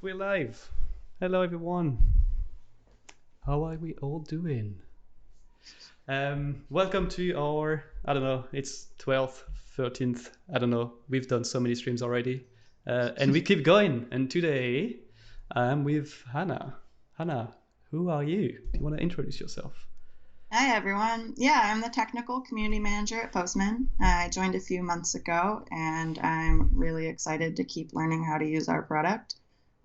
We're live. Hello, everyone. How are we all doing? Welcome to our, I don't know, it's 12th, 13th, I don't know. We've done so many streams already. And we keep going. And today I'm with Hannah. Hannah, who are you? Do you want to introduce yourself? Hi, everyone. Yeah, I'm the technical community manager at Postman. I joined a few months ago, and I'm really excited to keep learning how to use our product.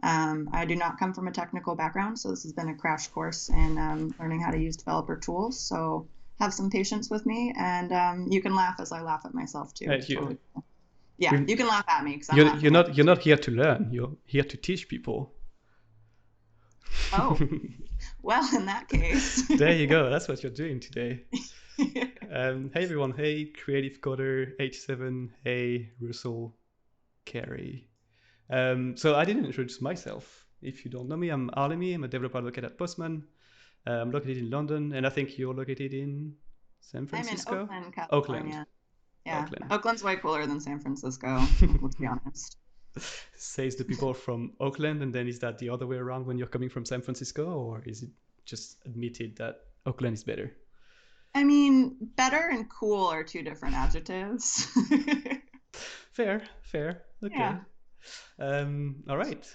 I do not come from a technical background, so this has been a crash course in learning how to use developer tools. So have some patience with me, and you can laugh as I laugh at myself too. It's You, totally cool. Yeah, you can laugh at me because I'm you're laughing at not you you're too. not here to learn. You're here to teach people. Oh, well, in that case. There you go. That's what you're doing today. Hey everyone. Hey Creative Coder H7. Hey Russell Carey. So I didn't introduce myself. If you don't know me, I'm Alemi. I'm a developer located at Postman. I'm located in London, and I think you're located in San I'm in Francisco? Oakland, Oakland. California. Yeah, Oakland. Oakland's way cooler than San Francisco, let's be honest. Says the people from Oakland, and then is that the other way around when you're coming from San Francisco, or is it just admitted that Oakland is better? I mean, better and cool are two different adjectives. Fair, fair. Yeah. Okay. All right.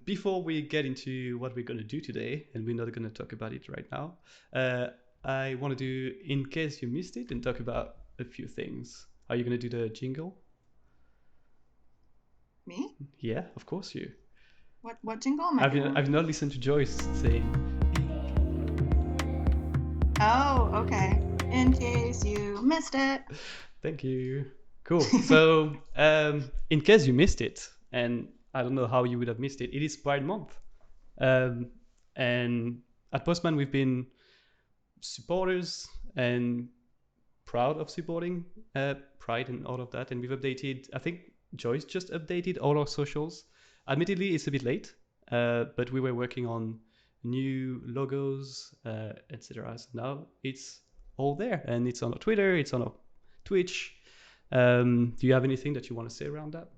Before we get into what we're going to do today, and we're not going to talk about it right now, uh, I want to do, in case you missed it, and talk about a few things. Are you going to do the jingle? Me? Yeah, of course you. What jingle am I doing? I've not listened to Joyce saying, Oh, okay. In case you missed it. thank you. Cool. So, in case you missed it, and I don't know how you would have missed it, it is Pride Month. Um, and at Postman, we've been supporters and proud of supporting Pride and all of that. And we've updated, I think Joyce just updated all our socials. Admittedly, it's a bit late, but we were working on new logos, etc. So now it's all there, and it's on our Twitter, it's on our Twitch. Do you have anything that you want to say around that?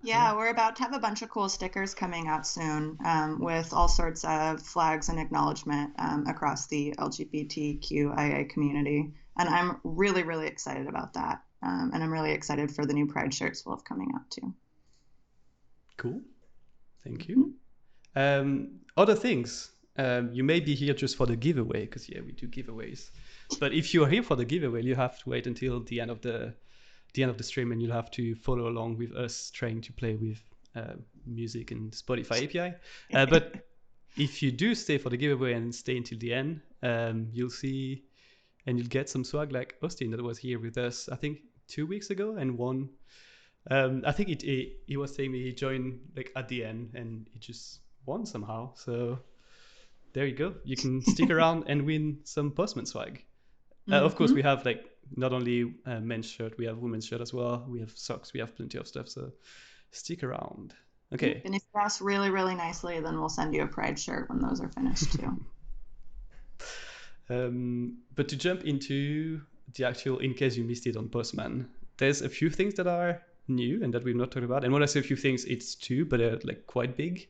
Yeah, we're about to have a bunch of cool stickers coming out soon with all sorts of flags and acknowledgement across the LGBTQIA community. And I'm really, really excited about that. And I'm really excited for the new Pride shirts we'll have coming out too. Cool. Thank you. Mhm. Other things. You may be here just for the giveaway, because yeah, we do giveaways. But if you're here for the giveaway, you have to wait until the end of the stream, and you'll have to follow along with us trying to play with music and Spotify API. But if you do stay for the giveaway and stay until the end, you'll see and you'll get some swag like Austin that was here with us, I think 2 weeks ago, and won. I think he was saying he joined like at the end and he just won somehow. So there you go. You can stick around and win some Postman swag. Of course, Hmm. we have like not only men's shirt, we have women's shirt as well. We have socks. We have plenty of stuff. So stick around. Okay. And if you ask really, really nicely, then we'll send you a Pride shirt when those are finished too. But to jump into the actual, in case you missed it on Postman, there's a few things that are new and that we've not talked about. And when I say a few things, it's two, but they're like quite big.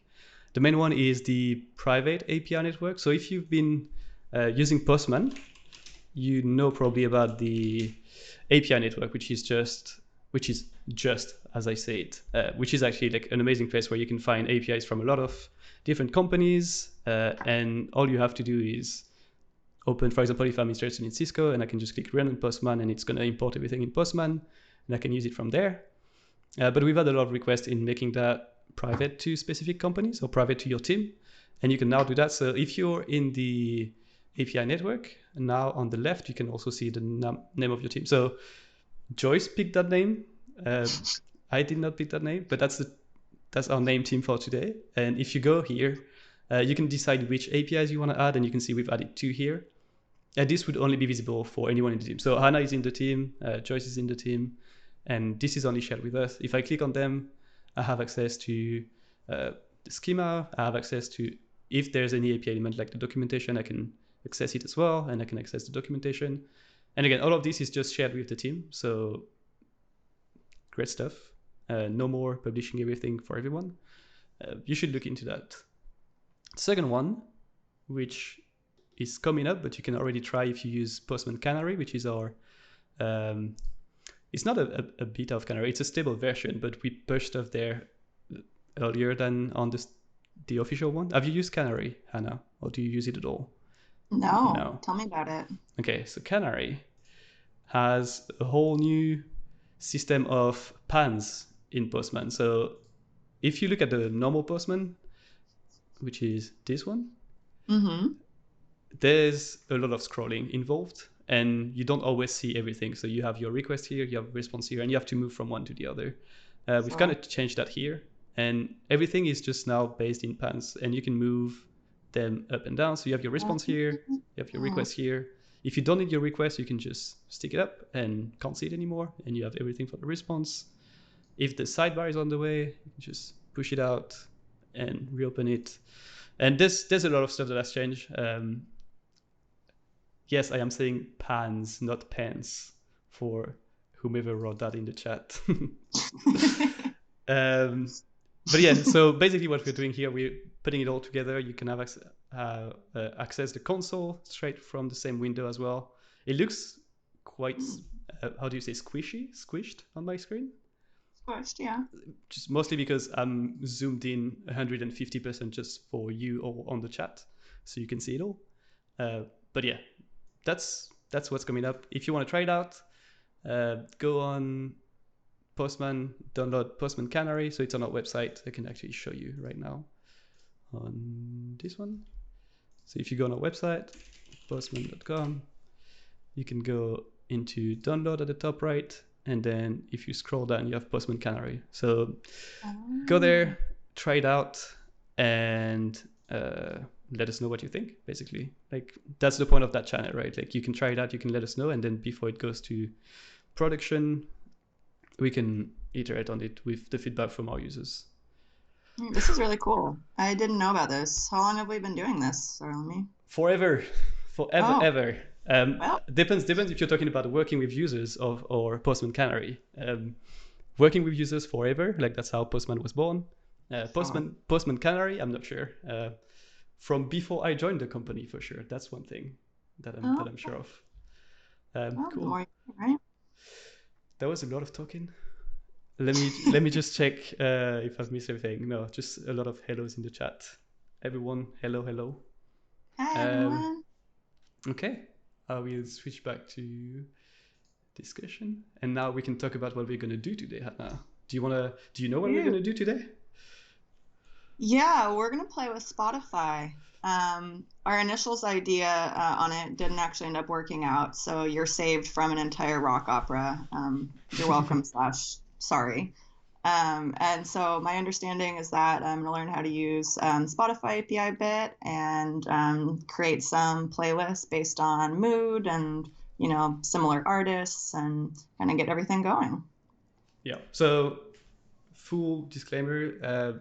The main one is the private API network. So if you've been using Postman, you know probably about the API network, which is just as I say it, which is actually like an amazing place where you can find APIs from a lot of different companies, and all you have to do is open, for example, if I'm interested in Cisco, and I can just click run on Postman, and it's going to import everything in Postman, and I can use it from there. But we've had a lot of requests in making that private to specific companies or private to your team, and you can now do that. So if you're in the API network, now on the left, you can also see the name of your team. So Joyce picked that name. I did not pick that name, but that's our name team for today. And if you go here, you can decide which APIs you want to add, and you can see we've added 2 here. And this would only be visible for anyone in the team. So Hannah is in the team, Joyce is in the team, and this is only shared with us. If I click on them, I have access to the schema. I have access to, if there's any API element like the documentation, I can access it as well, and I can access the documentation. And again, all of this is just shared with the team. So great stuff. No more publishing everything for everyone. You should look into that. Second one, which is coming up, but you can already try if you use Postman Canary, which is our it's not a beta of Canary, it's a stable version, but we pushed stuff there earlier than on the official one. Have you used Canary, Hannah, or do you use it at all? No, tell me about it. Okay, so Canary has a whole new system of pans in Postman. So if you look at the normal Postman, which is this one, there's a lot of scrolling involved, and you don't always see everything. So you have your request here, you have response here, and you have to move from one to the other. We've kind of changed that here, and everything is just now based in pans, and you can move them up and down. So you have your response here, you have your request here. If you don't need your request, you can just stick it up and can't see it anymore, and you have everything for the response. If the sidebar is on the way, you can just push it out and reopen it. And there's a lot of stuff that has changed. Yes, I am saying pans, not pens, for whomever wrote that in the chat. But yeah, so basically what we're doing here, we're putting it all together. You can have access the console straight from the same window as well. It looks quite, how do you say, squished on my screen? Squished, yeah. Just mostly because I'm zoomed in 150% just for you all on the chat, so you can see it all. But yeah, that's what's coming up. If you want to try it out, go on Postman, download Postman Canary. So it's on our website. I can actually show you right now on this one. So if you go on our website, postman.com, you can go into download at the top right, and then if you scroll down, you have Postman Canary. So go there, try it out, and let us know what you think, basically. Like, that's the point of that channel, right? Like, you can try it out, you can let us know, and then before it goes to production, we can iterate on it with the feedback from our users. This is really cool. I didn't know about this. How long have we been doing this, Arlemy? Forever, ever. Well, depends if you're talking about working with users or Postman Canary. Working with users forever, like that's how Postman was born. Postman Canary, I'm not sure. From before I joined the company, for sure. That's one thing that I'm sure of. Cool. Right. That was a lot of talking. Let me just check if I've missed everything. No, just a lot of hellos in the chat. Everyone, hello. Hi, everyone. Okay, I will switch back to discussion, and now we can talk about what we're gonna do today, Hannah. Do you know what we're gonna do today? Yeah, we're gonna play with Spotify. Our initials idea on it didn't actually end up working out, so you're saved from an entire rock opera. You're welcome / sorry. And so my understanding is that I'm going to learn how to use Spotify API bit and create some playlists based on mood and, similar artists and kind of get everything going. Yeah. So full disclaimer,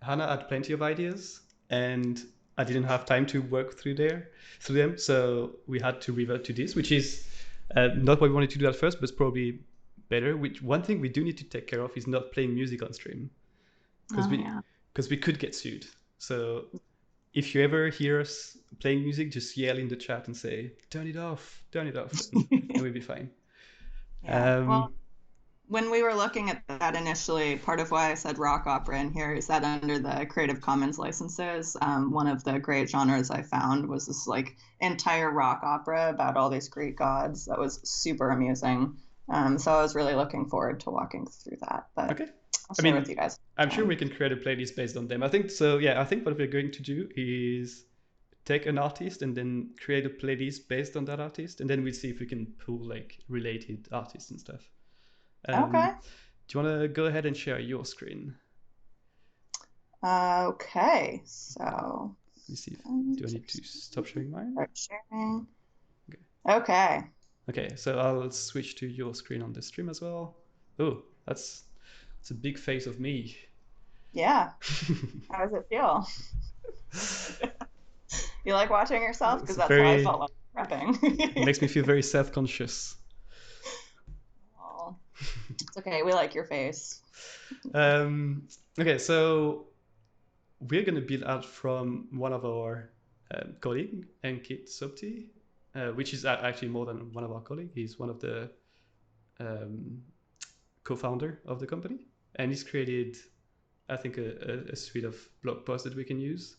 Hannah had plenty of ideas and I didn't have time to work through them. So we had to revert to this, which is not what we wanted to do at first, but it's probably better. Which one thing we do need to take care of is not playing music on stream, because we could get sued. So if you ever hear us playing music, just yell in the chat and say turn it off, and we'll be fine. Well, when we were looking at that initially, part of why I said rock opera in here is that under the Creative Commons licenses, one of the great genres I found was this like entire rock opera about all these Greek gods. That was super amusing. So I was really looking forward to walking through that. But okay. I'll share with you guys. I'm sure we can create a playlist based on them. I think so. Yeah, I think what we're going to do is take an artist and then create a playlist based on that artist, and then we'll see if we can pull like related artists and stuff. Okay. Do you want to go ahead and share your screen? Okay. So. Let me see. Do I need to stop sharing mine? Start sharing. Okay. Okay, so I'll switch to your screen on the stream as well. Oh, that's a big face of me. Yeah. How does it feel? You like watching yourself? Because that's how I felt like prepping. It makes me feel very self-conscious. It's okay. We like your face. Okay, so we're going to build out from one of our colleagues, Ankit Sopti, which is actually more than one of our colleagues. He's one of the um, co-founder of the company, and he's created, I think, a suite of blog posts that we can use.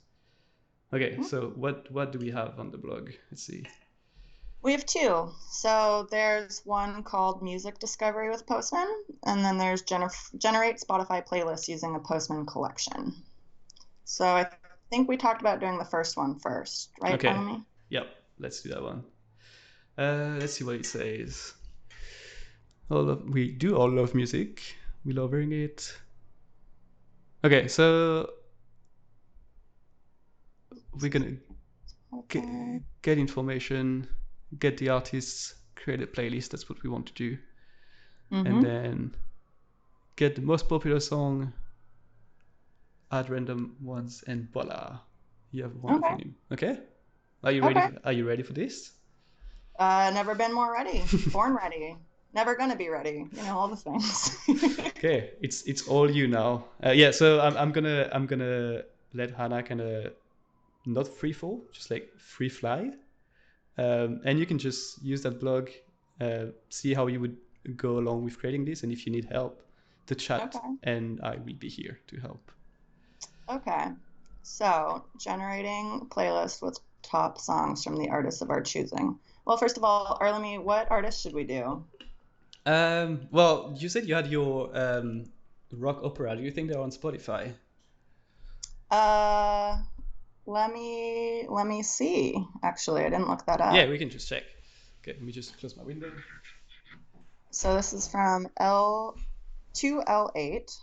Okay, so what do we have on the blog? Let's see. We have two. So there's one called Music Discovery with Postman, and then there's Generate Spotify playlists using a Postman collection. So I think we talked about doing the first one first, right, Okay. Emily? Yep, let's do that one. Let's see what it says. We do all love music. We love hearing it. Okay, so we're gonna get information, get the artists, create a playlist. That's what we want to do. And then get the most popular song, add random ones, and voila, you have one for you. Okay? Are you ready? Are you ready for this? Never been more ready. Born ready. Never gonna be ready. You know, all the things. Okay, it's all you now. Yeah, so I'm gonna let Hannah kind of not free fall, just like free fly, and you can just use that blog, see how you would go along with creating this, and if you need help, to chat, and I will be here to help. Okay, so generating playlist with top songs from the artists of our choosing. Well, first of all, Arlemy, what artist should we do? Well, you said you had your rock opera. Do you think they're on Spotify? Let me see. Actually, I didn't look that up. Yeah, we can just check. Okay, let me just close my window. So this is from L2L8.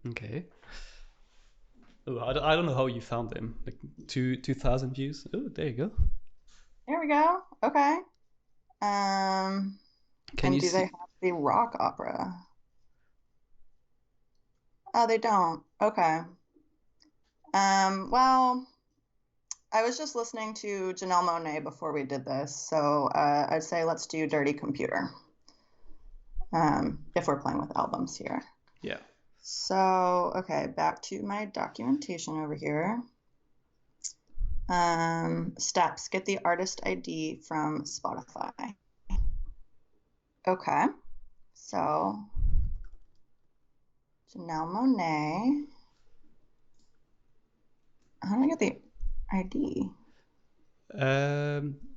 Okay. Oh, I don't know how you found them. Like 2,000 views. Oh, there you go. There we go. Okay. Can you do they have the rock opera? Oh, they don't. Okay. Well, I was just listening to Janelle Monáe before we did this, so I'd say let's do Dirty Computer. If we're playing with albums here. Yeah. So, okay, back to my documentation over here. Steps, get the artist ID from Spotify. Okay, so Janelle Monáe. How do I get the ID?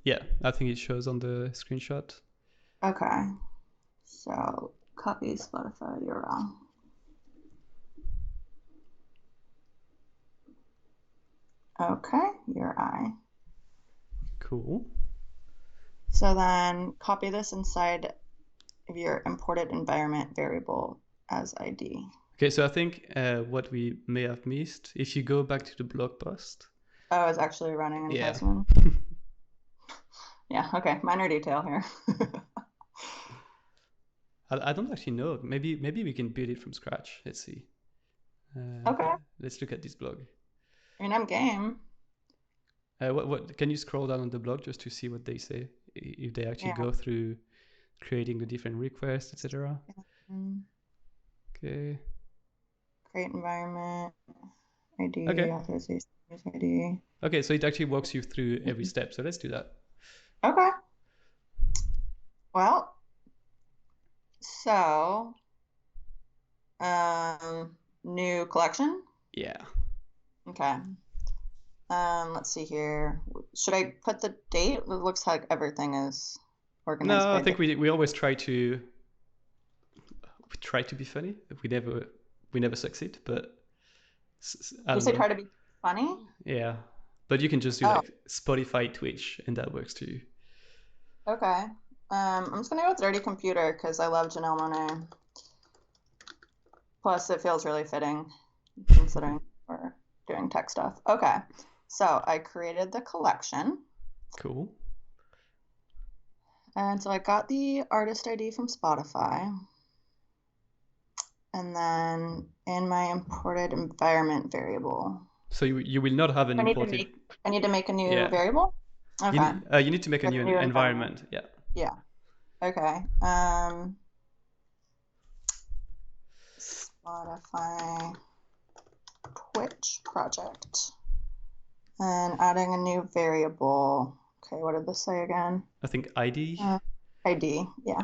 Yeah, I think it shows on the screenshot. Okay, so copy Spotify URL. Okay, your eye. Cool. So then copy this inside of your imported environment variable as ID. Okay, so I think what we may have missed, if you go back to the blog post. Oh, it's actually running in Postman. Yeah, okay, minor detail here. I don't actually know. Maybe we can build it from scratch. Let's see. Okay. Let's look at this blog. I mean, I'm game. What can you scroll down on the blog just to see what they say, if they actually go through creating the different requests, etc. Okay. Create environment ID. Okay. Authorization ID. Okay, so it actually walks you through every step. So let's do that. Okay. Well, so new collection. Yeah. Okay. Let's see here. Should I put the date? It looks like everything is organized. No, I think we always try to be funny. We never succeed, but you say try to be funny? Yeah, but you can just do like Spotify, Twitch, and that works too. Okay. I'm just gonna go with Dirty Computer because I love Janelle Monáe. Plus, it feels really fitting considering we're doing tech stuff. Okay. So I created the collection. Cool. And so I got the artist ID from Spotify. And then in my imported environment variable. So you will not have an imported. I need to make a new variable? Okay. You need to make a new environment. Yeah. Yeah. Okay. Spotify Twitch project and adding a new variable. Okay, what did this say again? I think ID. ID, yeah.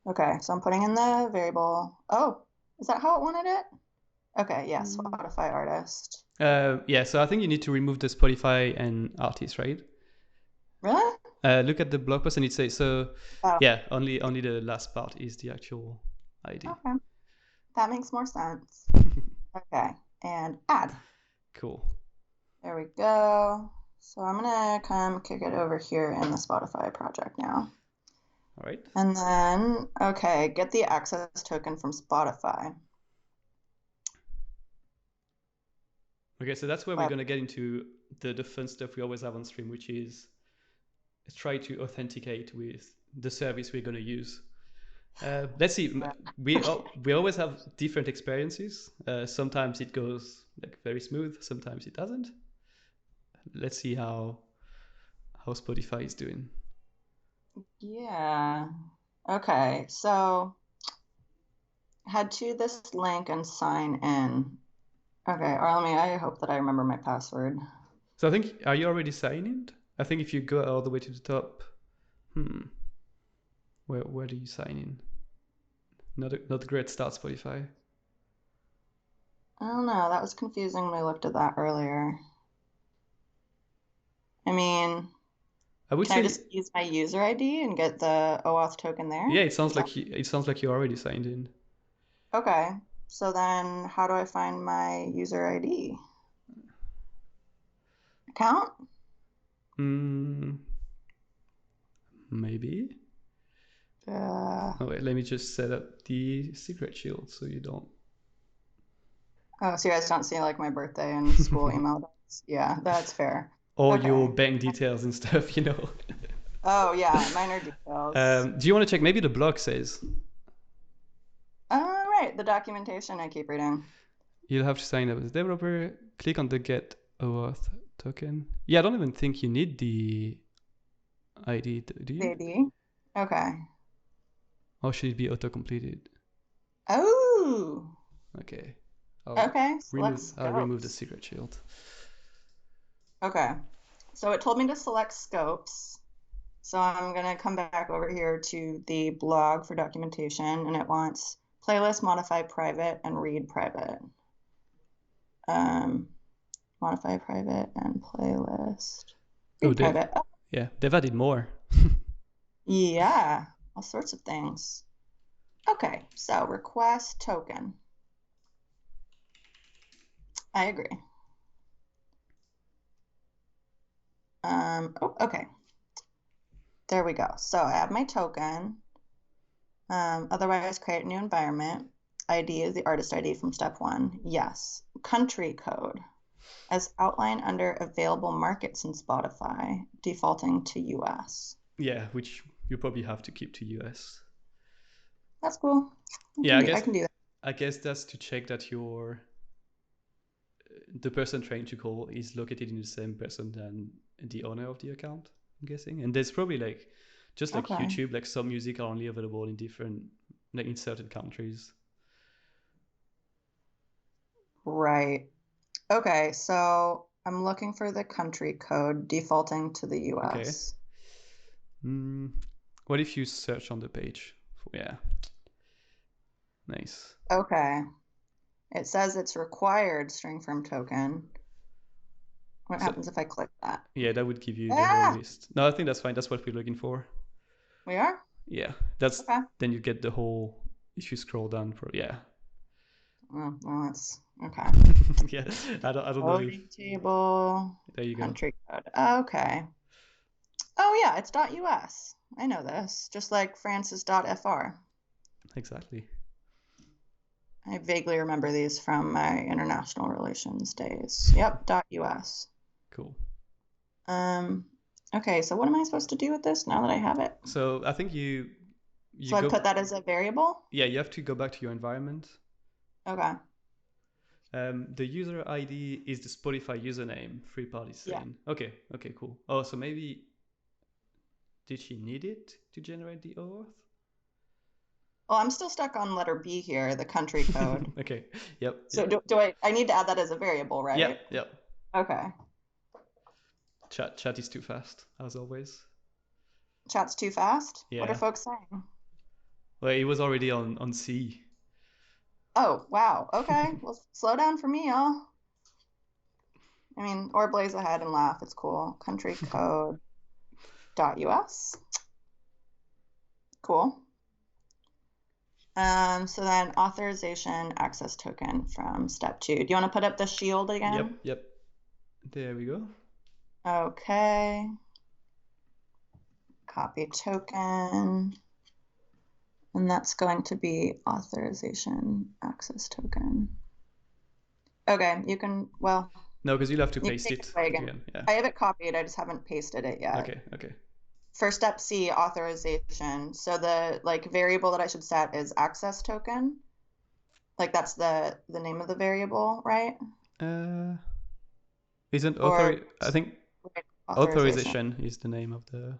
Okay, so I'm putting in the variable. Oh, is that how it wanted it? Okay, yeah, Spotify artist. Yeah, so I think you need to remove the Spotify and artist, right? Really? Look at the blog post and it says so. Oh, Yeah, only the last part is the actual ID. okay. That makes more sense. Okay, and add. Cool. There we go. So I'm gonna come kick it over here in the Spotify project now. All right. And then, okay, get the access token from Spotify. Okay, so that's where we're going to get into the fun stuff we always have on stream, which is try to authenticate with the service we're going to use. Let's see. We always have different experiences. Sometimes it goes like very smooth. Sometimes it doesn't. Let's see how Spotify is doing. Yeah. Okay, so head to this link and sign in. Okay, or I hope that I remember my password. So I think, are you already signed in? I think if you go all the way to the top, where do you sign in? Not a great start, Spotify. I don't know. That was confusing when I looked at that earlier. I mean, can I just use my user ID and get the OAuth token there? Yeah, it sounds like you're already signed in. Okay, so then how do I find my user ID? Account? Maybe. Oh wait, let me just set up the secret shield so you don't. Oh, so you guys don't see like my birthday and school email. Yeah, that's fair. Or your bank details and stuff, you know. Oh yeah, minor details. Do you want to check? Maybe the blog says. Right, the documentation I keep reading. You'll have to sign up as a developer. Click on the get OAuth token. Yeah, I don't even think you need the ID, do you? ID? Okay. Or should it be auto-completed? Oh. Okay. Okay, I'll remove the secret shield. Okay. So it told me to select scopes. So I'm going to come back over here to the blog for documentation, and it wants playlist, modify private, and read private. Modify private and playlist. Read private. Oh. Yeah, they've added more. Yeah, all sorts of things. Okay, so request token. I agree. Oh, okay. There we go. So I have my token. Otherwise, create a new environment. ID is the artist ID from step 1. Yes. Country code as outlined under available markets in Spotify, defaulting to US. Yeah, which you probably have to keep to US. That's cool. I can do that. I guess that's to check that the person trying to call is located in the same person than the owner of the account, I'm guessing. And there's probably like YouTube, like some music are only available in different, like in certain countries. Right. Okay, so I'm looking for the country code defaulting to the US. Okay. What if you search on the page? Yeah. Nice. Okay. It says it's required string firm token. What happens if I click that? Yeah, that would give you the whole list. No, I think that's fine. That's what we're looking for. We are? Yeah, that's then you get the whole. If you scroll down, yeah. Well, that's okay. Yeah, I don't know. Table. There you go. Country code. Okay. Oh yeah, it's .us. I know this. Just like France is .fr. Exactly. I vaguely remember these from my international relations days. Yep, .us. Cool. Okay, so what am I supposed to do with this now that I have it? So I think you I put that as a variable? Yeah, you have to go back to your environment. Okay. The user ID is the Spotify username, three-party string. Yeah. Okay, cool. Oh, so maybe did she need it to generate the OAuth? Well, I'm still stuck on letter B here, the country code. Okay. Yep. So Yep. do I need to add that as a variable, right? Yep. Yep. Okay. Chat is too fast, as always. Chat's too fast? What are Yeah. folks saying? Well, it was already on C. Oh, wow. Okay. Well, slow down for me, y'all. I mean, or blaze ahead and laugh. It's cool. Country code .us. Cool. So then authorization access token from step 2. Do you want to put up the shield again? Yep. Yep. There we go. Okay. Copy token. And that's going to be authorization access token. Okay, you can, well, No, because you'll have to you can paste take it it away again. again. Yeah. I have it copied, I just haven't pasted it yet. Okay. Okay. For step C, authorization. So the like variable that I should set is access token. Like that's the name of the variable, right? Isn't Or I think authorization is the name of the.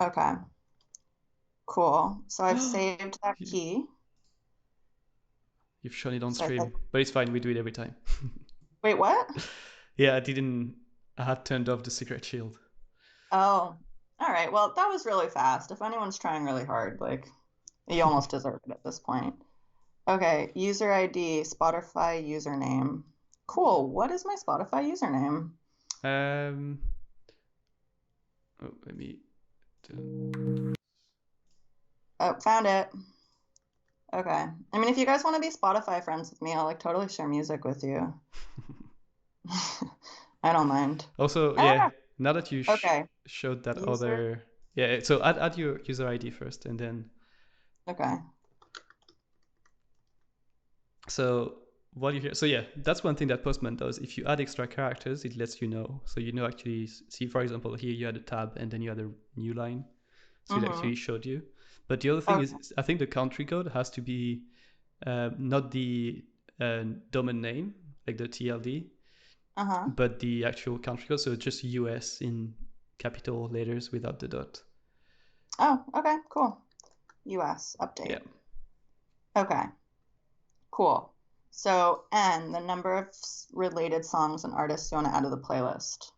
Okay, cool. So I've saved that key. You've shown it on So stream, but it's fine. We do it every time. wait, what? Yeah, I had turned off the secret shield. Oh, all right. Well, that was really fast. If anyone's trying really hard, like you almost deserve it at this point. Okay, user ID, Spotify username. Cool. What is my Spotify username? Oh, let me. Oh, found it. Okay. I mean, if you guys want to be Spotify friends with me, I'll like totally share music with you. I don't mind. Also, yeah, now that you Okay. showed that User. other. Yeah, so add your user ID first and then. Okay. So what you hear. So yeah, that's one thing that Postman does. If you add extra characters, it lets you know. So you know actually see, for example, here you had a tab and then you had a new line. So it actually showed you. But the other thing is, I think the country code has to be not the domain name, like the TLD, but the actual country code. So just US in capital letters without the dot. Oh, okay, cool. US update. Yeah. Okay, cool. So N, the number of related songs and artists you want to add to the playlist.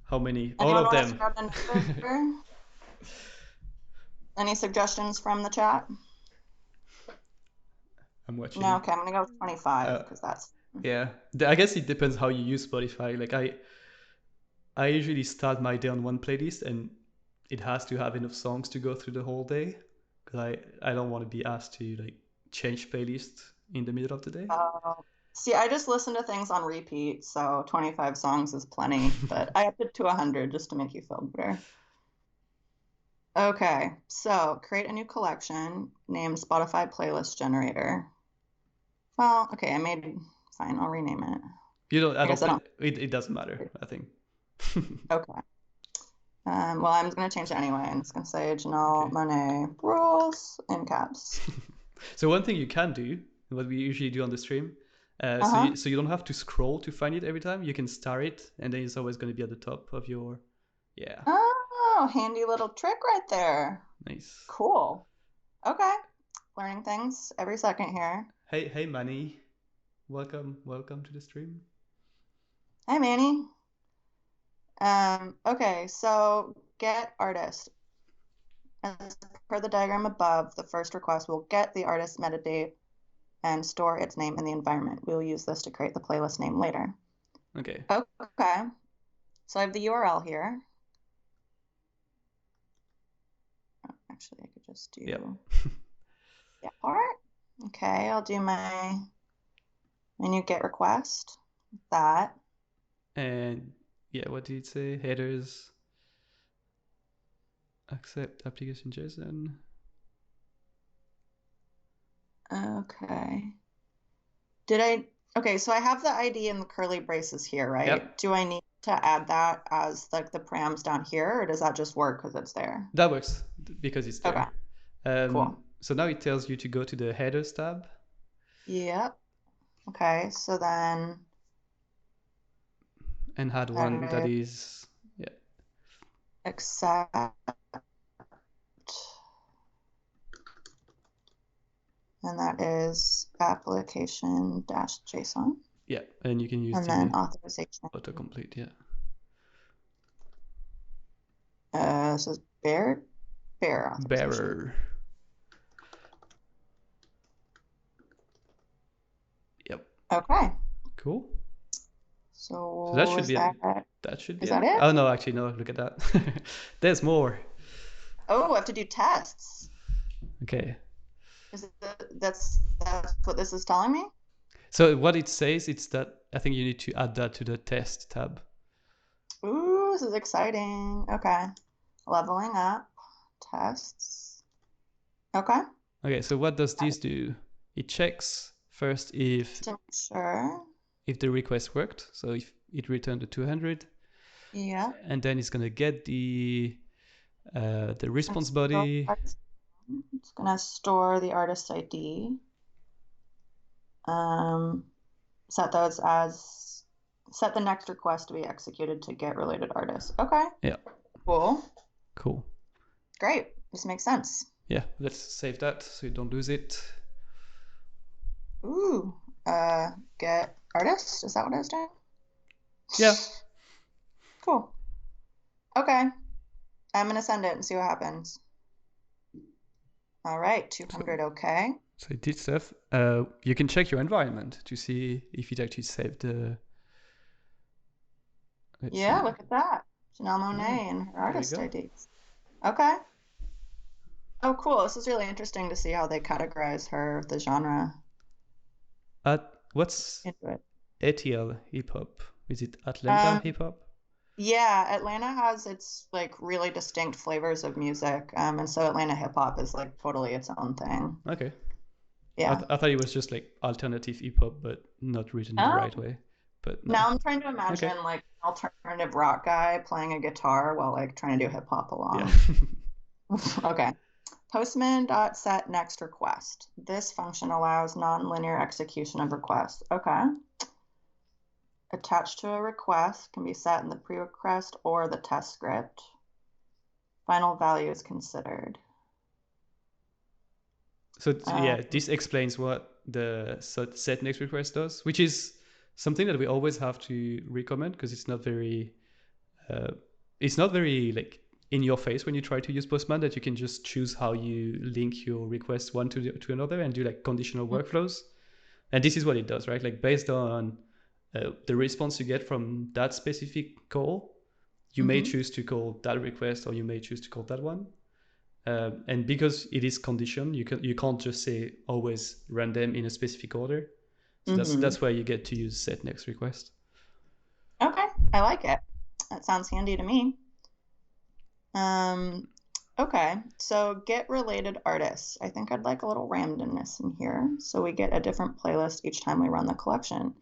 How many? Anyone All of want them. to grab the number? Any suggestions from the chat? I'm watching. No, okay, I'm gonna go with 25 because that's. Yeah, I guess it depends how you use Spotify. Like I usually start my day on one playlist, and it has to have enough songs to go through the whole day. Because I don't want to be asked to like change playlist in the middle of the day. See, I just listen to things on repeat, so 25 songs is plenty, but I upped it to 100 just to make you feel better. Okay, so create a new collection named Spotify Playlist Generator. Well, okay, fine, I'll rename it. You don't. I guess I don't. don't. It doesn't matter. I think. Okay. Well, I'm going to change it anyway. I'm just going to say Janelle Monet rules in caps. So one thing you can do, what we usually do on the stream, so you don't have to scroll to find it every time. You can star it, and then it's always going to be at the top of your. Yeah. Oh, handy little trick right there. Nice. Cool. Okay. Learning things every second here. Hey, Manny. Welcome to the stream. Hi, Manny. Okay, so get artist. As per the diagram above, the first request will get the artist metadata and store its name in the environment. We will use this to create the playlist name later. Okay. Okay. So I have the URL here. Oh, actually, I could just do that part. Okay, I'll do my new get request. That. And yeah, what did it say? Headers. Accept application JSON. Okay. Okay, so I have the ID in the curly braces here, right? Yep. Do I need to add that as like the params down here, or does that just work because it's there? That works because it's there. Okay. Cool. So now it tells you to go to the headers tab. Yep. Okay, so then. And add one that is, accept And that is application-JSON. Yeah, and you can use And then the authorization. autocomplete. Yeah. This is bearer authorization. Bearer. Yep. Okay. Cool. So that should is be that that should be is that it? Oh no, actually no. Look at that. There's more. Oh, I have to do tests. Okay. That's what this is telling me? So what it says is that I think you need to add that to the test tab. Ooh, this is exciting. Okay. Leveling up. Tests. Okay. Okay, so what does this do? It checks first if To make sure. if the request worked. So if it returned the 200. Yeah. And then it's gonna get the response body. It's gonna store the artist ID. Set the next request to be executed to get related artists. Okay. Yeah. Cool. Cool. Great. This makes sense. Yeah, let's save that so you don't lose it. Ooh. Get artist? Is that what I was doing? Yeah. Cool. Okay. I'm gonna send it and see what happens. All right, 200. Okay. So it did stuff. You can check your environment to see if it actually saved the. Yeah, look at that. Janelle Monáe and her artist IDs. Okay. Oh, cool. This is really interesting to see how they categorize the genre. What's into it. ATL hip hop? Is it Atlanta hip hop? Yeah, Atlanta has its like really distinct flavors of music, and so Atlanta hip hop is like totally its own thing. Okay. Yeah. I thought it was just like alternative hip hop, but not written the right way. But no. Now I'm trying to imagine like an alternative rock guy playing a guitar while like trying to do hip hop along. Yeah. Okay. Postman.set next request. This function allows nonlinear execution of requests. Okay. Attached to a request can be set in the pre-request or the test script. Final value is considered. So yeah, this explains what the set next request does, which is something that we always have to recommend because it's not very like in your face when you try to use Postman, that you can just choose how you link your requests one to another and do like conditional workflows. And this is what it does, right? Like based on the response you get from that specific call, you may choose to call that request or you may choose to call that one. And because it is conditioned, you can't just say always random in a specific order. So that's where you get to use set next request. Okay, I like it. That sounds handy to me. Okay, so get related artists. I think I'd like a little randomness in here, so we get a different playlist each time we run the collection.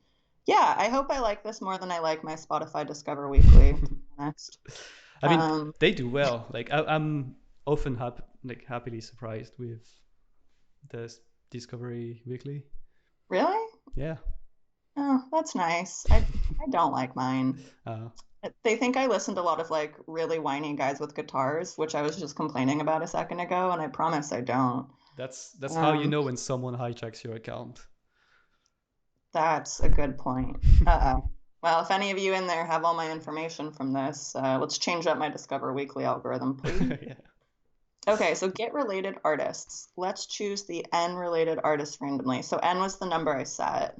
Yeah, I hope I like this more than I like my Spotify Discover Weekly, to be honest. I mean, they do well. Like I'm often happily surprised with the Discovery Weekly. Really? Yeah. Oh, that's nice. I don't like mine. They think I listen to a lot of like really whiny guys with guitars, which I was just complaining about a second ago, and I promise I don't. That's how you know when someone hijacks your account. That's a good point. Uh-oh. Well, if any of you in there have all my information from this, let's change up my Discover Weekly algorithm, please. Yeah. Okay, so get related artists. Let's choose the N related artists randomly. So N was the number I set.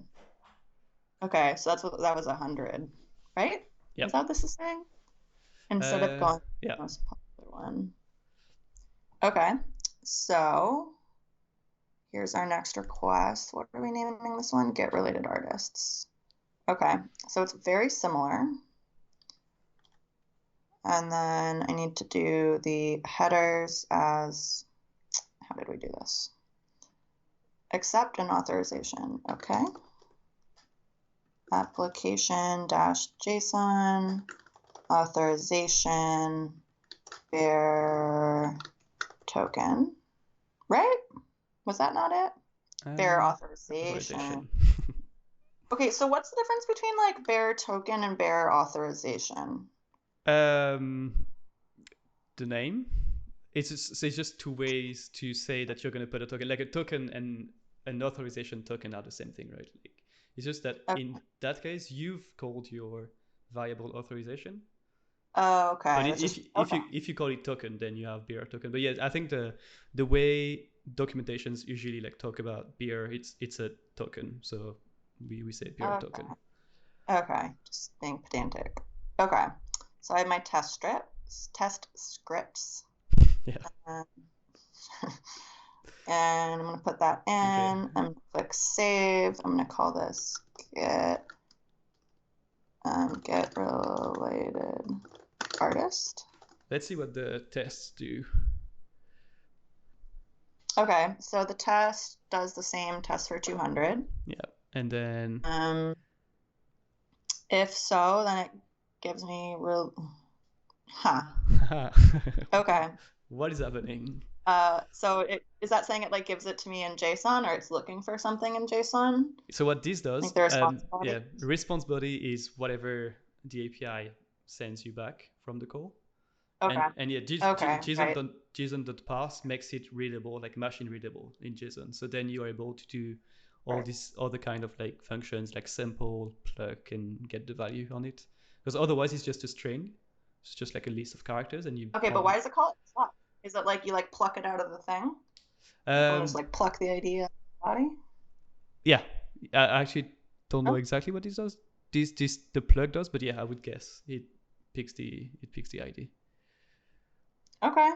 Okay, so that was 100, right? Yep. Is that what this is saying? Instead of going to the most popular one. Okay, so here's our next request. What are we naming this one? Get related artists. Okay, so it's very similar. And then I need to do the headers as, how did we do this? Accept and authorization, okay. Application-JSON, authorization, bear token, right? Was that not it? Bear authorization. Okay, so what's the difference between like bear token and bear authorization? The name. It's just two ways to say that you're going to put a token, like a token, and an authorization token are the same thing, right? Like, it's just that in that case, you've called your variable authorization. Oh, okay. But if you call it token, then you have beer token. But yeah, I think the way documentations usually like talk about beer, it's a token. So we say beer token. Okay, just being pedantic. Okay, so I have my test scripts. Yeah. And I'm gonna put that in. Okay. I'm gonna click save. I'm gonna call this get related artist. Let's see what the tests do. Okay, so the test does the same test for 200. Yeah, and then if so, then it gives me okay. What is happening? So is that saying it like gives it to me in JSON, or it's looking for something in JSON? So what this does, like the response body? Yeah, response body is whatever the API sends you back from the call. Okay. And yeah, JSON.parse makes it readable, like machine readable in JSON. So then you are able to do all these other kind of like functions like sample, pluck, and get the value on it. Because otherwise it's just a string. It's just like a list of characters, and you. Okay, but why is it called pluck? Is it like you like pluck it out of the thing? Just like pluck the ID out of the body? Yeah, I actually don't know exactly what this does. The plug does, but yeah, I would guess it picks the ID. Okay.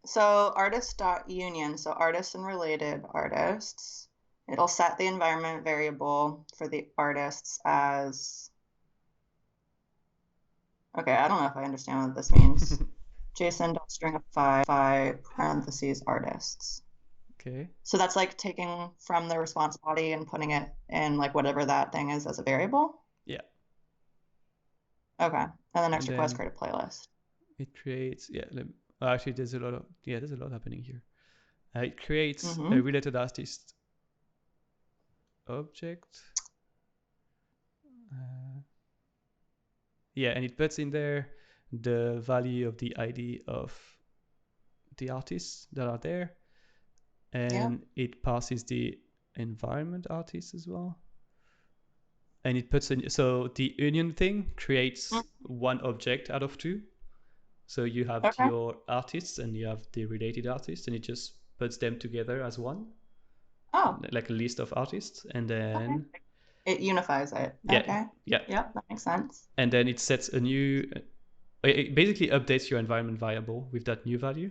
So artist.union, so artists and related artists. It'll set the environment variable for the artists as. Okay, I don't know if I understand what this means. JSON.stringify parentheses artists. Okay. So that's like taking from the response body and putting it in like whatever that thing is as a variable? Yeah. Okay. And the next request create a playlist. It creates, actually there's a lot happening here. It creates a related artist object. And it puts in there the value of the ID of the artists that are there. And it passes the environment artist as well. And it puts in, so the union thing creates one object out of two. So you have your artists and you have the related artists, and it just puts them together as one. Oh. Like a list of artists, and then it unifies it. Yeah. Okay. Yeah. Yep, that makes sense. And then it sets a new. It basically updates your environment variable with that new value.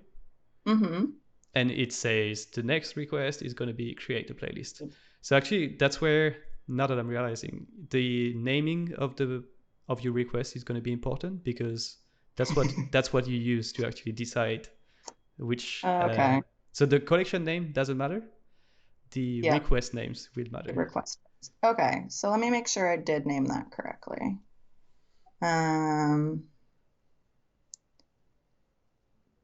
And it says the next request is going to be create a playlist. So actually, that's where, now that I'm realizing, the naming of your request is going to be important, because that's what you use to actually decide which. So the collection name doesn't matter. The request names will matter. The request. Okay, so let me make sure I did name that correctly.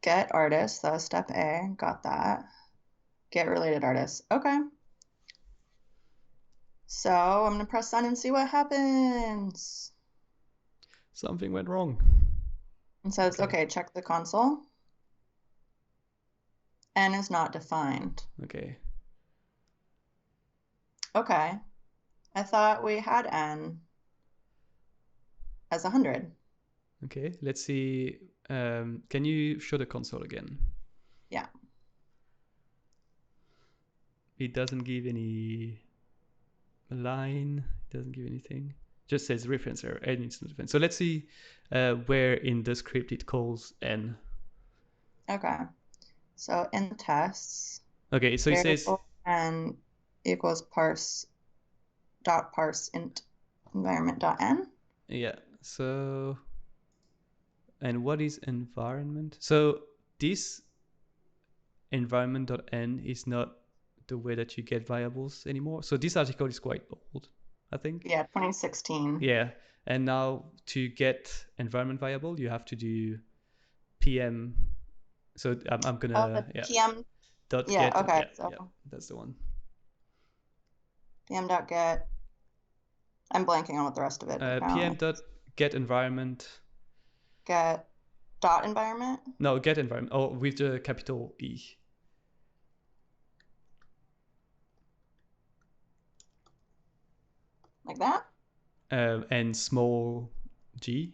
Get artist, that was step A. Got that. Get related artists. Okay. So I'm going to press send and see what happens. Something went wrong. It says, okay, check the console. N is not defined. Okay. Okay. I thought we had N as 100. Okay, let's see. Can you show the console again? Yeah. It doesn't give any line. It doesn't give anything. Just says reference error, N is not defined. So let's see where in the script it calls N. Okay. So in the tests. Okay, so it says N equals parse int environment.n. Yeah. So, and what is environment? So this environment.n is not the way that you get variables anymore. So this article is quite old, I think. Yeah, 2016. Yeah. And now to get environment variable, you have to do PM. So I'm gonna PM dot get. Okay. Yeah, that's the one. PM.get. I'm blanking on what the rest of it is. PM.get environment. Get dot environment? No, get environment. Oh, with the capital E. like that. And small g.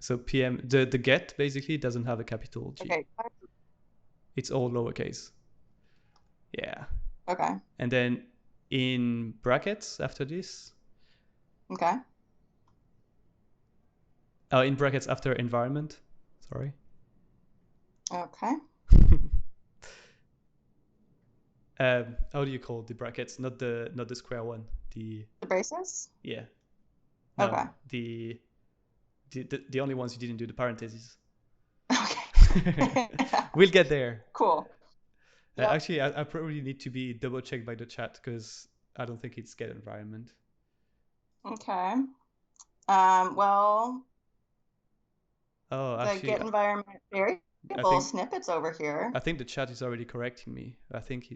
So PM, the get basically doesn't have a capital G. Okay. It's all lowercase. Yeah. Okay. And then in brackets after this. Okay. Oh, in brackets after environment. Sorry. Okay. How do you call the brackets? Not the square one. The braces? Yeah. No, Okay. The only ones you didn't do, the parentheses. Okay. We'll get there. Cool. Yep. Actually, I probably need to be double checked by the chat because I don't think it's get environment. Okay. Well, actually, the get environment variable snippets over here. I think the chat is already correcting me. I think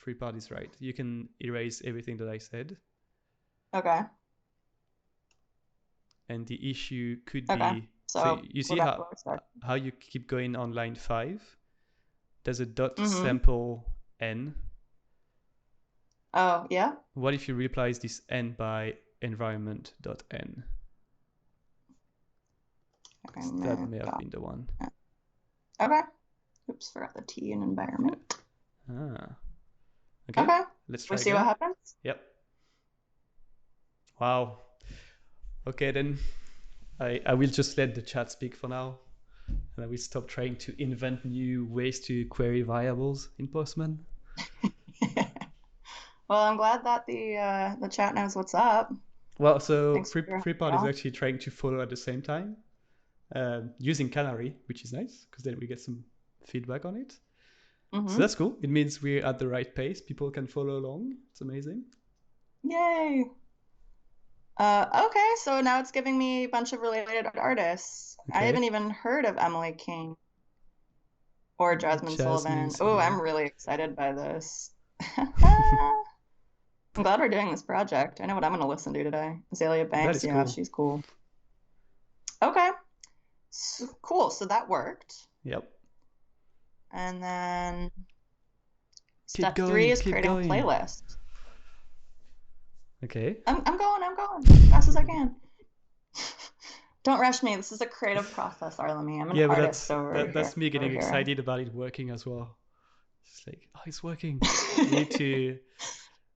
FreePod is right. You can erase everything that I said. Okay. And the issue could Okay. be So you see how you keep going on line 5. There's a dot sample n. Oh, yeah. What if you replace this n by environment.n? Okay, that may have been the one. Okay. Oops, forgot the T in environment. Okay. Let's try. We'll see what happens. Yep. Wow. Okay, then I will just let the chat speak for now, and I will stop trying to invent new ways to query variables in Postman. Well, I'm glad that the chat knows what's up. Well, so FreePod is actually trying to follow at the same time, using Canary, which is nice because then we get some feedback on it. So that's cool. It means we're at the right pace. People can follow along. It's amazing. Yay. Okay, so now it's giving me a bunch of related artists. Okay. I haven't even heard of Emily King or Jasmine Sullivan. Oh, I'm really excited by this. I'm glad we're doing this project. I know what I'm going to listen to today. Azalea Banks, yeah, cool. She's cool. Okay, so, cool. So that worked. Yep. And then step 3 is creating a playlist. Okay. I'm going as fast as I can. Don't rush me. This is a creative process, Arlemy. I'm an artist that's me getting excited about it working as well. It's like, oh, it's working. You need to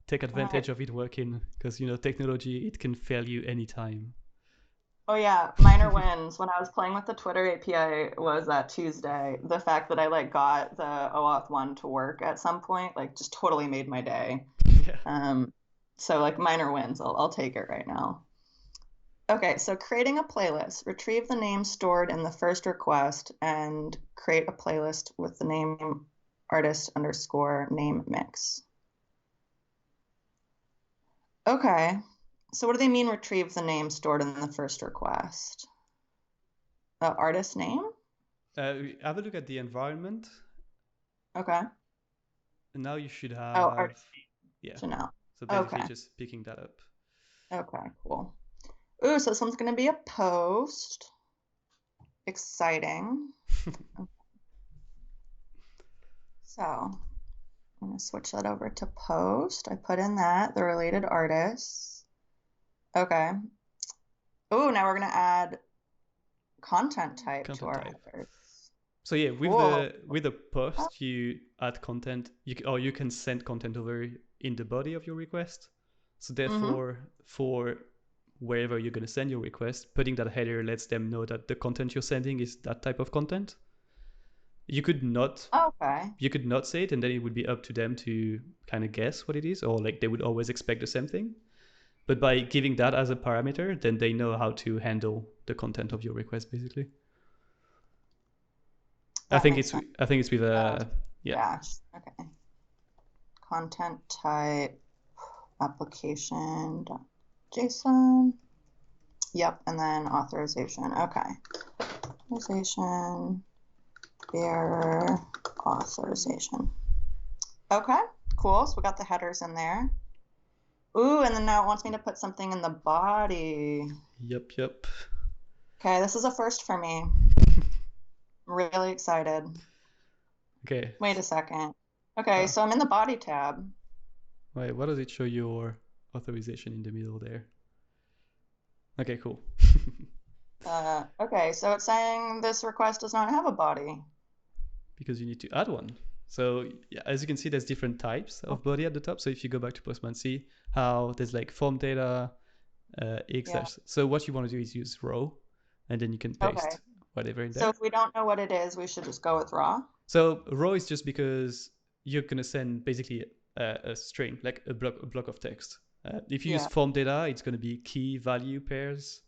take advantage of it working because, technology, it can fail you anytime. Oh, yeah. Minor wins. When I was playing with the Twitter API was that Tuesday. The fact that I got the OAuth 1 to work at some point, just totally made my day. Yeah. So minor wins, I'll take it right now. Okay, so creating a playlist. Retrieve the name stored in the first request and create a playlist with the name artist_name mix. Okay, so what do they mean retrieve the name stored in the first request? Artist name? Have a look at the environment. Okay. And now you should have... Oh, artist name. Yeah. So now. So basically just picking that up. Okay, cool. Ooh, so this one's going to be a post. Exciting. Okay. So I'm going to switch that over to post. I put in the related artists. Okay. Ooh, now we're going to add content type to our headers. So yeah, with the post, you add content, you can send content over in the body of your request. So therefore, for wherever you're going to send your request, putting that header lets them know that the content you're sending is that type of content. You could not. Okay. You could not say it, and then it would be up to them to kind of guess what it is, or they would always expect the same thing. But by giving that as a parameter, then they know how to handle the content of your request, basically. I think it's with a yeah. Okay. Content type application.json. Yep, and then authorization. Okay. Authorization error authorization. Okay, cool. So we got the headers in there. Ooh, and then now it wants me to put something in the body. Yep. Okay, this is a first for me. I'm really excited. Okay. Wait a second. Okay, Ah, so I'm in the body tab. wait, why does it show your authorization in the middle there? Okay, cool. Okay, so it's saying this request does not have a body. Because you need to add one. So yeah, as you can see, there's different types of body at the top. So if you go back to Postman, see how there's like form data, X Yeah. dash. So what you want to do is use row, and then you can Okay. paste whatever in So there. if we don't know what it is, we should just go with raw. So row is just because you're gonna send basically a string, like a block of text. If you use Yeah. form data, it's gonna be key value pairs.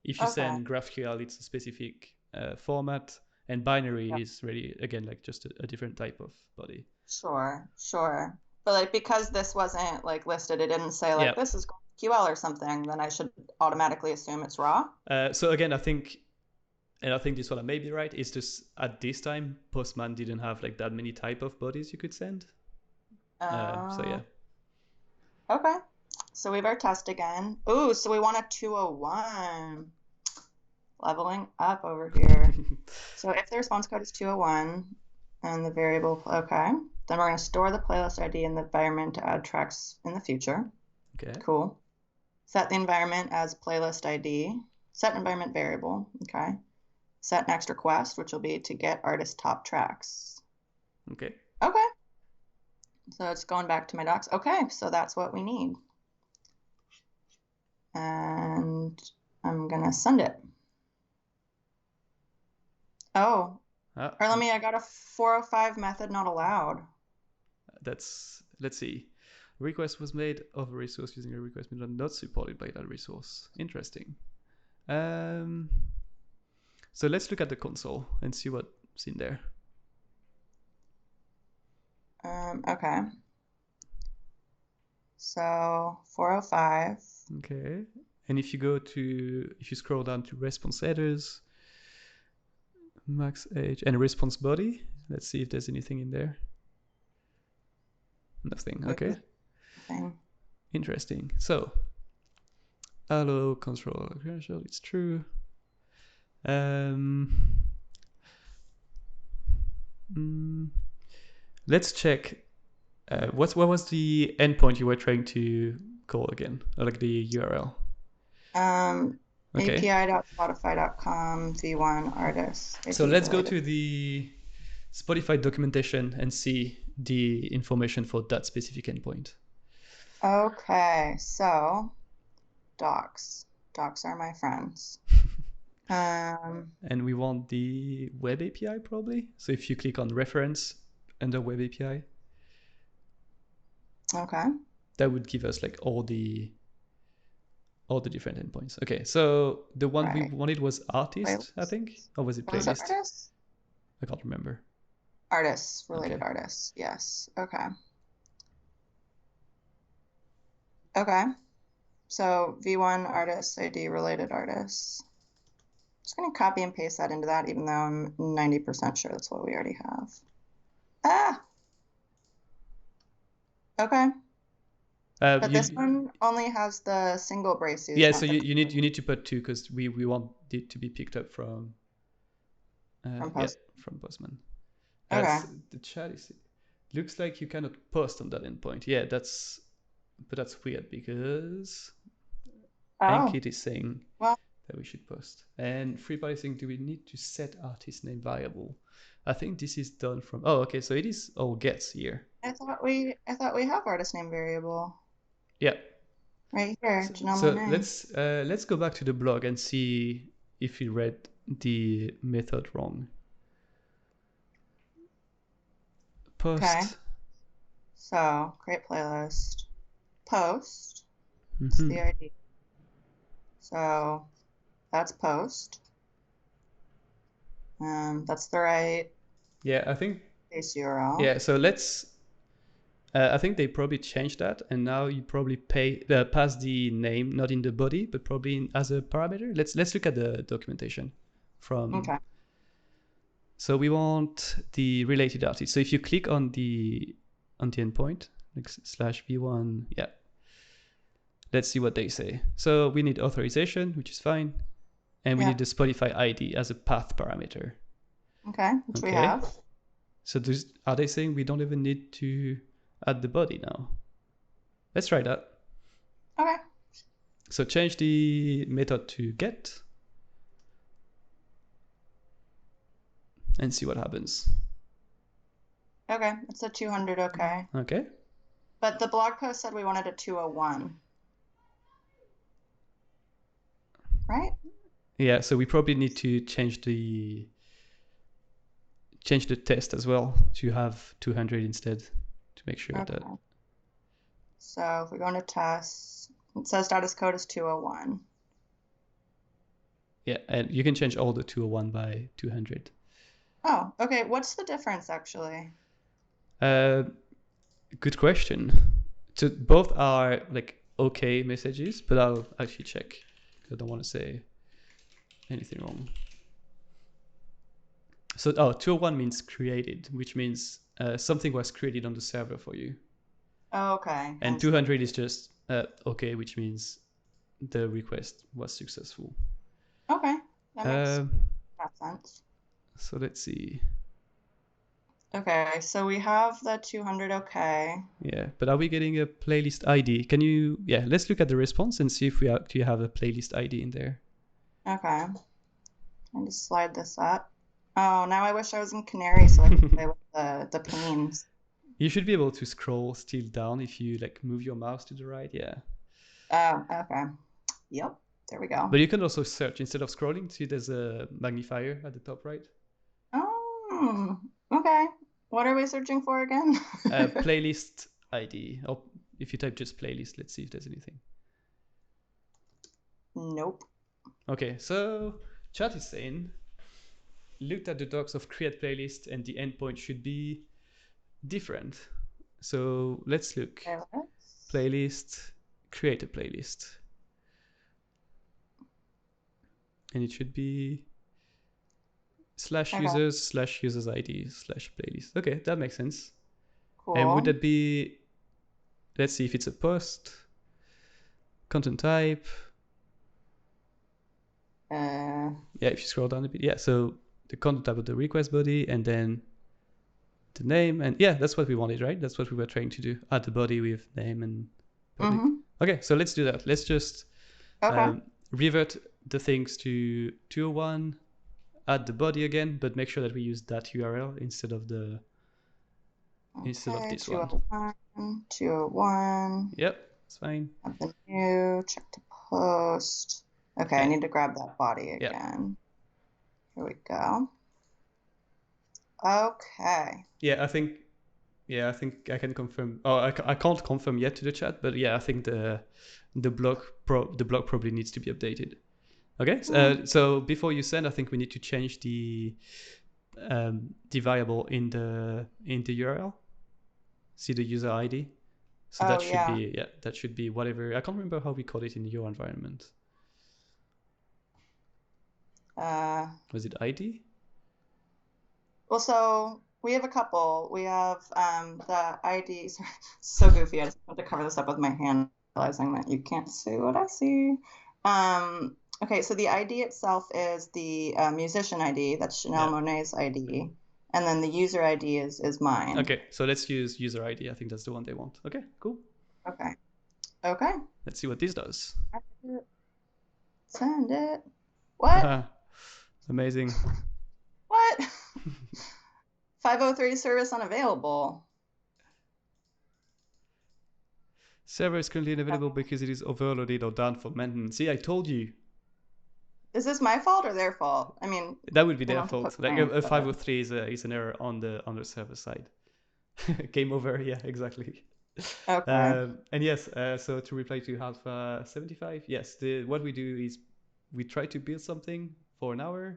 If you Okay. send GraphQL, it's a specific format, and binary Yeah. is really again like just a different type of body. Sure. Sure. But like because this wasn't like listed, it didn't say Yeah. like this is QL or something, then I should automatically assume it's raw. So again, I think this one I may be right. It's just at this time, Postman didn't have like that many type of bodies you could send. So Uh, yeah. okay. So we have our test again. Ooh, so we want a 201. Leveling up over here. So if the response code is 201 and the variable, okay, then we're going to store the playlist ID in the environment to add tracks in the future. Okay. Cool. Set the environment as playlist ID. Set environment variable. Okay. Set next request, which will be to get artist top tracks. Okay. Okay. So it's going back to my docs. Okay, so that's what we need. And I'm going to send it. Oh, Ah, or let me, I got a 405 method not allowed. let's see. Request was made of a resource using a request method not supported by that resource. Interesting. So let's look at the console and see what's in there. Okay. So 405. Okay. And if you scroll down to response headers, max age, and response body, let's see if there's anything in there. Nothing. Okay. Thing. Interesting. So, allow control credential. It's true. Let's check. What was the endpoint you were trying to call again? Or like the URL? Okay. API.spotify.com v1 artist. So let's go to the Spotify documentation and see the information for that specific endpoint. Okay, so docs. Docs are my friends. And we want the web API probably. So if you click on reference under web API, okay, that would give us like all the different endpoints. Okay, so the one we wanted was artist, I think, or was it playlist? Was it artist? I can't remember. Artists, related artists. Yes. Okay. Okay. So V1 artists, ID related artists. Just going to copy and paste that into that, even though I'm 90% sure that's what we already have. Ah! Okay. But this one only has the single braces. Yeah, so you need to put two because we want it to be picked up from Postman. Okay. The chat looks like you cannot post on that endpoint. Yeah, that's weird because Ankit is saying that we should post. And FreeBody is saying, do we need to set artist name variable? I think this is done from. Oh, okay. So it is all gets here. I thought we have artist name variable. Yeah. Right here. So let's go back to the blog and see if we read the method wrong. Post. Okay. So create playlist. Post. It's the ID. So that's post. That's the right. Yeah, I think. Base URL. Yeah. So let's. I think they probably changed that, and now you probably pass the name not in the body, but probably as a parameter. Let's look at the documentation from. Okay. So we want the related artist. So if you click on the endpoint, like /v1, yeah. Let's see what they say. So we need authorization, which is fine, and we need the Spotify ID as a path parameter. Okay, which we have. So are they saying we don't even need to add the body now? Let's try that. Okay. So change the method to get and see what happens. Okay, it's a 200 okay. Okay. But the blog post said we wanted a 201. Right? Yeah, so we probably need to change the test as well to have 200 instead to make sure that. So if we go into tests, it says status code is 201. Yeah, and you can change all the 201 by 200. Oh, okay. What's the difference actually? Good question. So both are like okay messages, but I'll actually check because I don't want to say anything wrong. So 201 means created, which means something was created on the server for you. Oh, okay. And 200 is just okay, which means the request was successful. Okay, that makes sense. So let's see. Okay, so we have the 200 okay. Yeah, but are we getting a playlist ID? Can you, let's look at the response and see if we actually have a playlist ID in there. Okay. I just slide this up. Oh, now I wish I was in Canary so I could play with the panes. You should be able to scroll still down if you like move your mouse to the right. Yeah. Oh, okay. Yep. There we go. But you can also search instead of scrolling. See, there's a magnifier at the top right. Oh, okay. What are we searching for again? Playlist ID. Or if you type just playlist, let's see if there's anything. Nope. Okay, so chat is saying, looked at the docs of create playlist and the endpoint should be different. So let's look. Playlist, create a playlist. And it should be /users/users ID/playlist. Okay, that makes sense. Cool. And would that be, let's see if it's a post, content type. Yeah, if you scroll down a bit. Yeah, so the content type of the request body and then the name. And yeah, that's what we wanted, right? That's what we were trying to do. Add the body with name and public. Okay, so let's do that. Let's just revert the things to 201, add the body again, but make sure that we use that URL instead of this one. 201. Yep, it's fine. Add the new, check to post. Okay, I need to grab that body again. Here we go. Okay. Yeah, I think I can confirm. Oh, I can't confirm yet to the chat, but yeah, I think the blog probably needs to be updated. Okay, so before you send, I think we need to change the variable in the URL. See the user ID. So that should be whatever. I can't remember how we call it in your environment. Was it ID? Well, so we have a couple. We have the ID. Sorry, so goofy. I just have to cover this up with my hand, realizing that you can't see what I see. Okay, so the ID itself is the musician ID. That's Chanel Monet's ID. And then the user ID is mine. Okay, so let's use user ID. I think that's the one they want. Okay, cool. Okay. Let's see what this does. Send it. What? Amazing. What? 503 service unavailable. Server is currently unavailable because it is overloaded or down for maintenance. See, I told you. Is this my fault or their fault? I mean, that would be their fault. Like a 503 is an error on the server side. Game over. Yeah, exactly. Okay. And yes, so to reply to Alpha 75, yes, what we do is we try to build something for an hour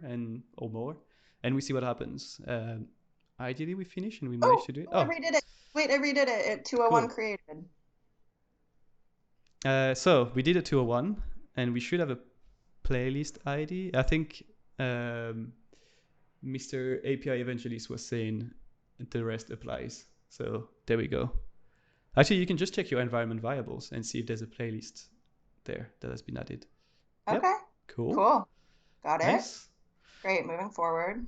or more, and we see what happens. Ideally, we finish and we manage to do it. I redid it. Wait, I redid it. At 201 created. So we did a 201, and we should have a playlist ID. I think Mr. API Evangelist was saying the rest applies. So there we go. Actually, you can just check your environment variables and see if there's a playlist there that has been added. Okay. Yep. Cool. Got it. Nice. Great. Moving forward.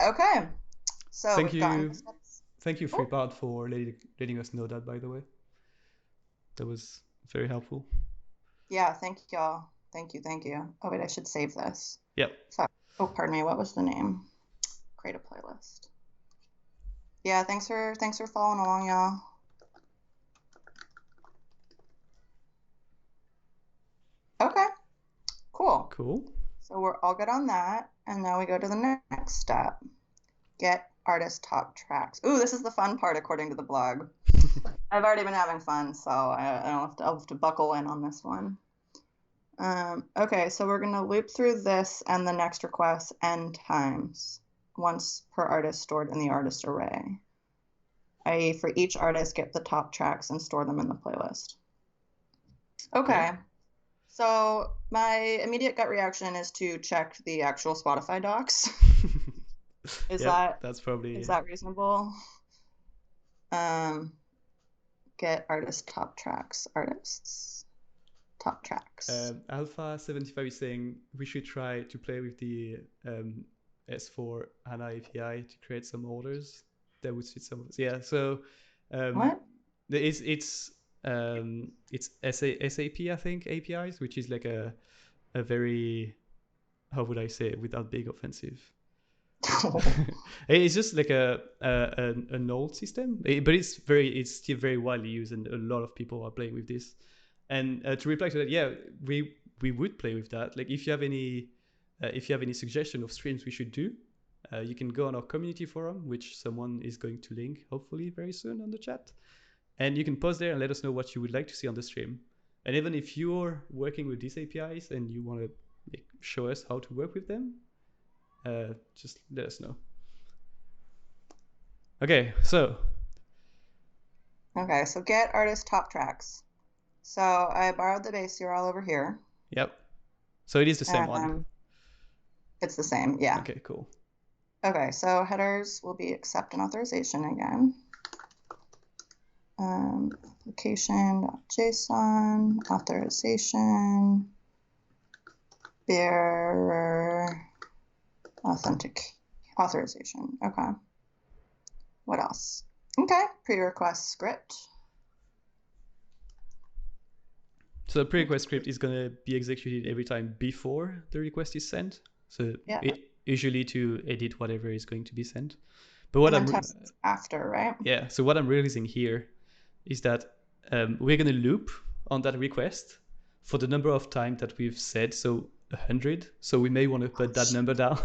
Okay. So Thank we've gotten you, the steps. thank you, Oh, FreePart, for letting us know that. By the way, that was very helpful. yeah, thank y'all. Thank you, thank you. Oh wait, I should save this. Yep. Fuck. Oh, pardon me. What was the name? Create a playlist. Yeah, thanks for following along, y'all. Okay, cool. Cool. So we're all good on that, and now we go to the next step. Get artist top tracks. Ooh, this is the fun part according to the blog. I've already been having fun, so I'll have to buckle in on this one. Okay, so we're gonna loop through this and the next request n times, once per artist stored in the artist array. I.e., for each artist, get the top tracks and store them in the playlist. Okay. So my immediate gut reaction is to check the actual Spotify docs. Is that's probably that reasonable? Get artist top tracks, artists top tracks. Alpha 75 is saying we should try to play with the S4 HANA API to create some orders that would suit some of us. Yeah, so What? it's SAP, I think, APIs, which is like a very, how would I say it without being offensive? It's just like an old system, but it's still very widely used, and a lot of people are playing with this. And to reply to that, yeah, we would play with that. Like if you have any suggestion of streams we should do, you can go on our community forum, which someone is going to link hopefully very soon on the chat, and you can post there and let us know what you would like to see on the stream. And even if you're working with these APIs and you want to show us how to work with them, just let us know. Okay, so get artist top tracks. So I borrowed the base URL over here. Yep. So it is the same one. It's the same, yeah. Okay, cool. Okay, so headers will be accept and authorization again. Application.json, authorization, bearer, authorization. Okay. What else? Okay, pre-request script. So the pre-request script is going to be executed every time before the request is sent. So usually to edit whatever is going to be sent. But what I'm after, right? Yeah. So what I'm realizing here is that we're going to loop on that request for the number of times that we've said. So 100. So we may want to put that number down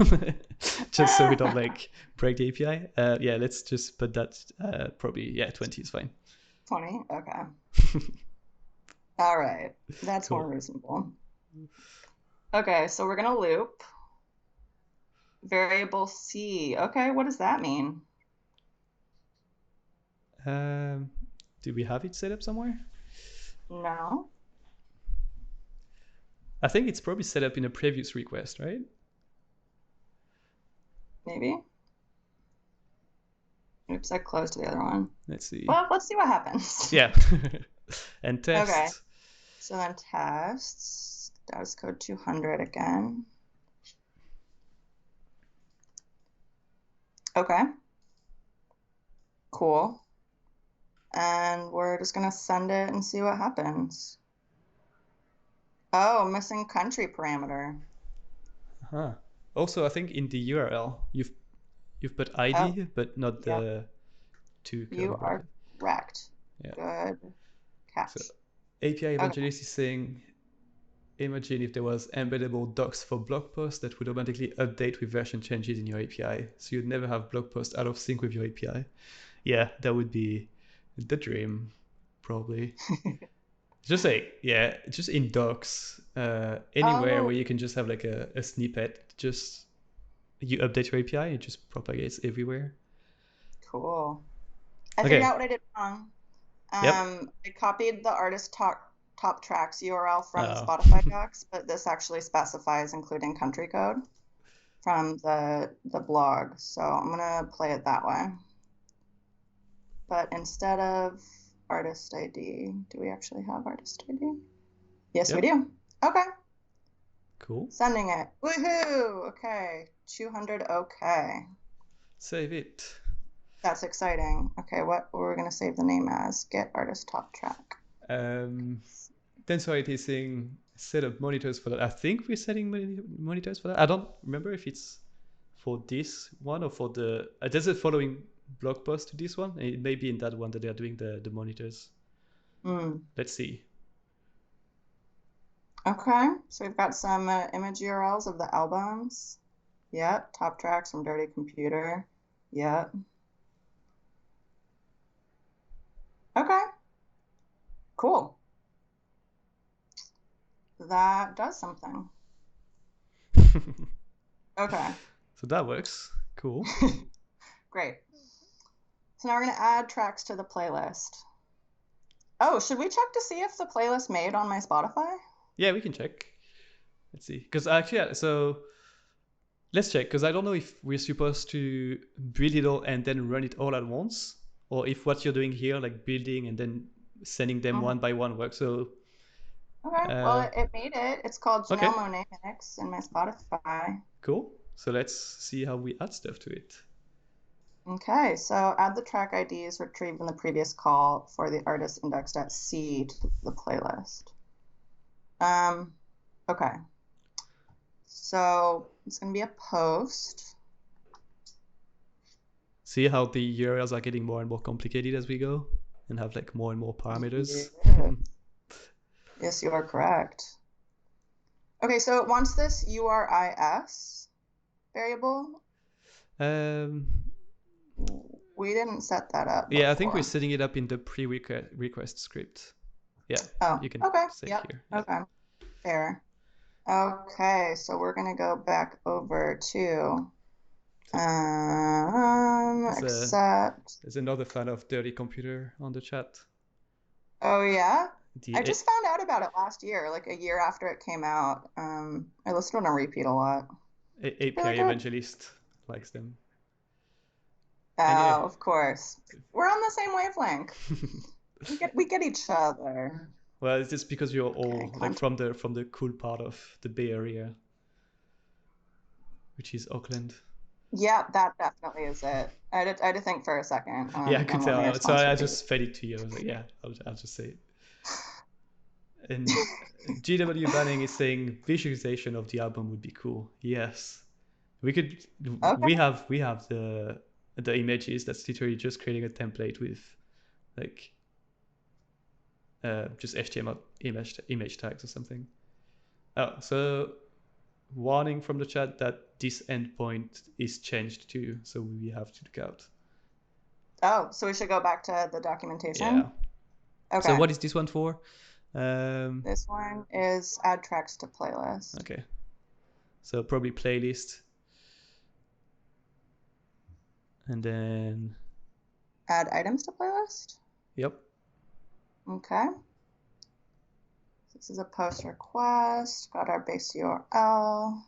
just so we don't break the API. Yeah, let's just put that probably 20 is fine. 20. Okay. All right. That's cool. More reasonable. Okay, so we're gonna loop variable C. Okay, what does that mean? Do we have it set up somewhere? No. I think it's probably set up in a previous request, right? Maybe. Oops, I closed the other one. Let's see. Well, let's see what happens. Yeah. And test. Okay. So then tests. That was code 200 again. Okay. Cool. And we're just going to send it and see what happens. Oh, missing country parameter. Huh. Also, I think in the URL, you've put ID, but not the two. You are correct. Yeah. Good catch. So, API Evangelist is saying, imagine if there was embeddable docs for blog posts that would automatically update with version changes in your API. So you'd never have blog posts out of sync with your API. Yeah, that would be the dream, probably. Just just in docs, anywhere where you can just have a snippet, just you update your API, it just propagates everywhere. Cool. I figured out what I did wrong. I copied the artist top tracks URL from the Spotify docs, but this actually specifies including country code from the blog. So I'm gonna play it that way. But instead of artist ID, do we actually have artist ID? Yes, we do. Okay. Cool. Sending it. Woohoo! Okay. 200. Okay. Save it. That's exciting. Okay, what were we going to save the name as? Get artist top track. Then sorry, it is saying set up monitors for that. I think we're setting monitors for that. I don't remember if it's for this one or for the. There's a following blog post to this one. It may be in that one that they are doing the monitors. Let's see. Okay, so we've got some image URLs of the albums. Yep, top tracks from Dirty Computer. Yep. Okay, cool. That does something. Okay. So that works. Cool. Great. So now we're going to add tracks to the playlist. Oh, should we check to see if the playlist made on my Spotify? Yeah, we can check. Let's see. Because actually, so let's check. Because I don't know if we're supposed to build it all and then run it all at once, or if what you're doing here, like building and then sending them one by one, works. So. Okay. Well, it made it. It's called Janelle Okay. Monáe Mix in my Spotify. Cool. So let's see how we add stuff to it. Okay, so add the track IDs retrieved in the previous call for the artist indexed at C to the playlist. Okay. So it's going to be a post. See how the URLs are getting more and more complicated as we go and have like more and more parameters. Yeah. Yes, you are correct. Okay, so it wants this URIS variable. We didn't set that up before. Yeah, I think we're setting it up in the pre-request script. Yeah. Oh, you can say yep. here. Okay, fair. Okay, so we're gonna go back over to accept. There's another fan of Dirty Computer on the chat. Oh yeah? I just found out about it last year, like a year after it came out. I listened on a repeat a lot. API Evangelist likes them. Oh, of course. We're on the same wavelength. we get each other. Well, it's just because you're all like from the cool part of the Bay Area, which is Auckland. Yeah, that definitely is it. I had to think for a second. Yeah, I could tell. So I just fed it to you. I was like, yeah, I'll just say it. And GW Banning is saying visualization of the album would be cool. Yes, we could. Okay. We have the images. That's literally just creating a template with like just HTML image tags or something. Oh, so warning from the chat that this endpoint is changed too, so we have to look out. Oh, so we should go back to the documentation? Yeah. Okay. So what is this one for? This one is add tracks to playlist. Okay. So probably playlist. And then add items to playlist? Yep. Okay. This is a post request. Got our base URL.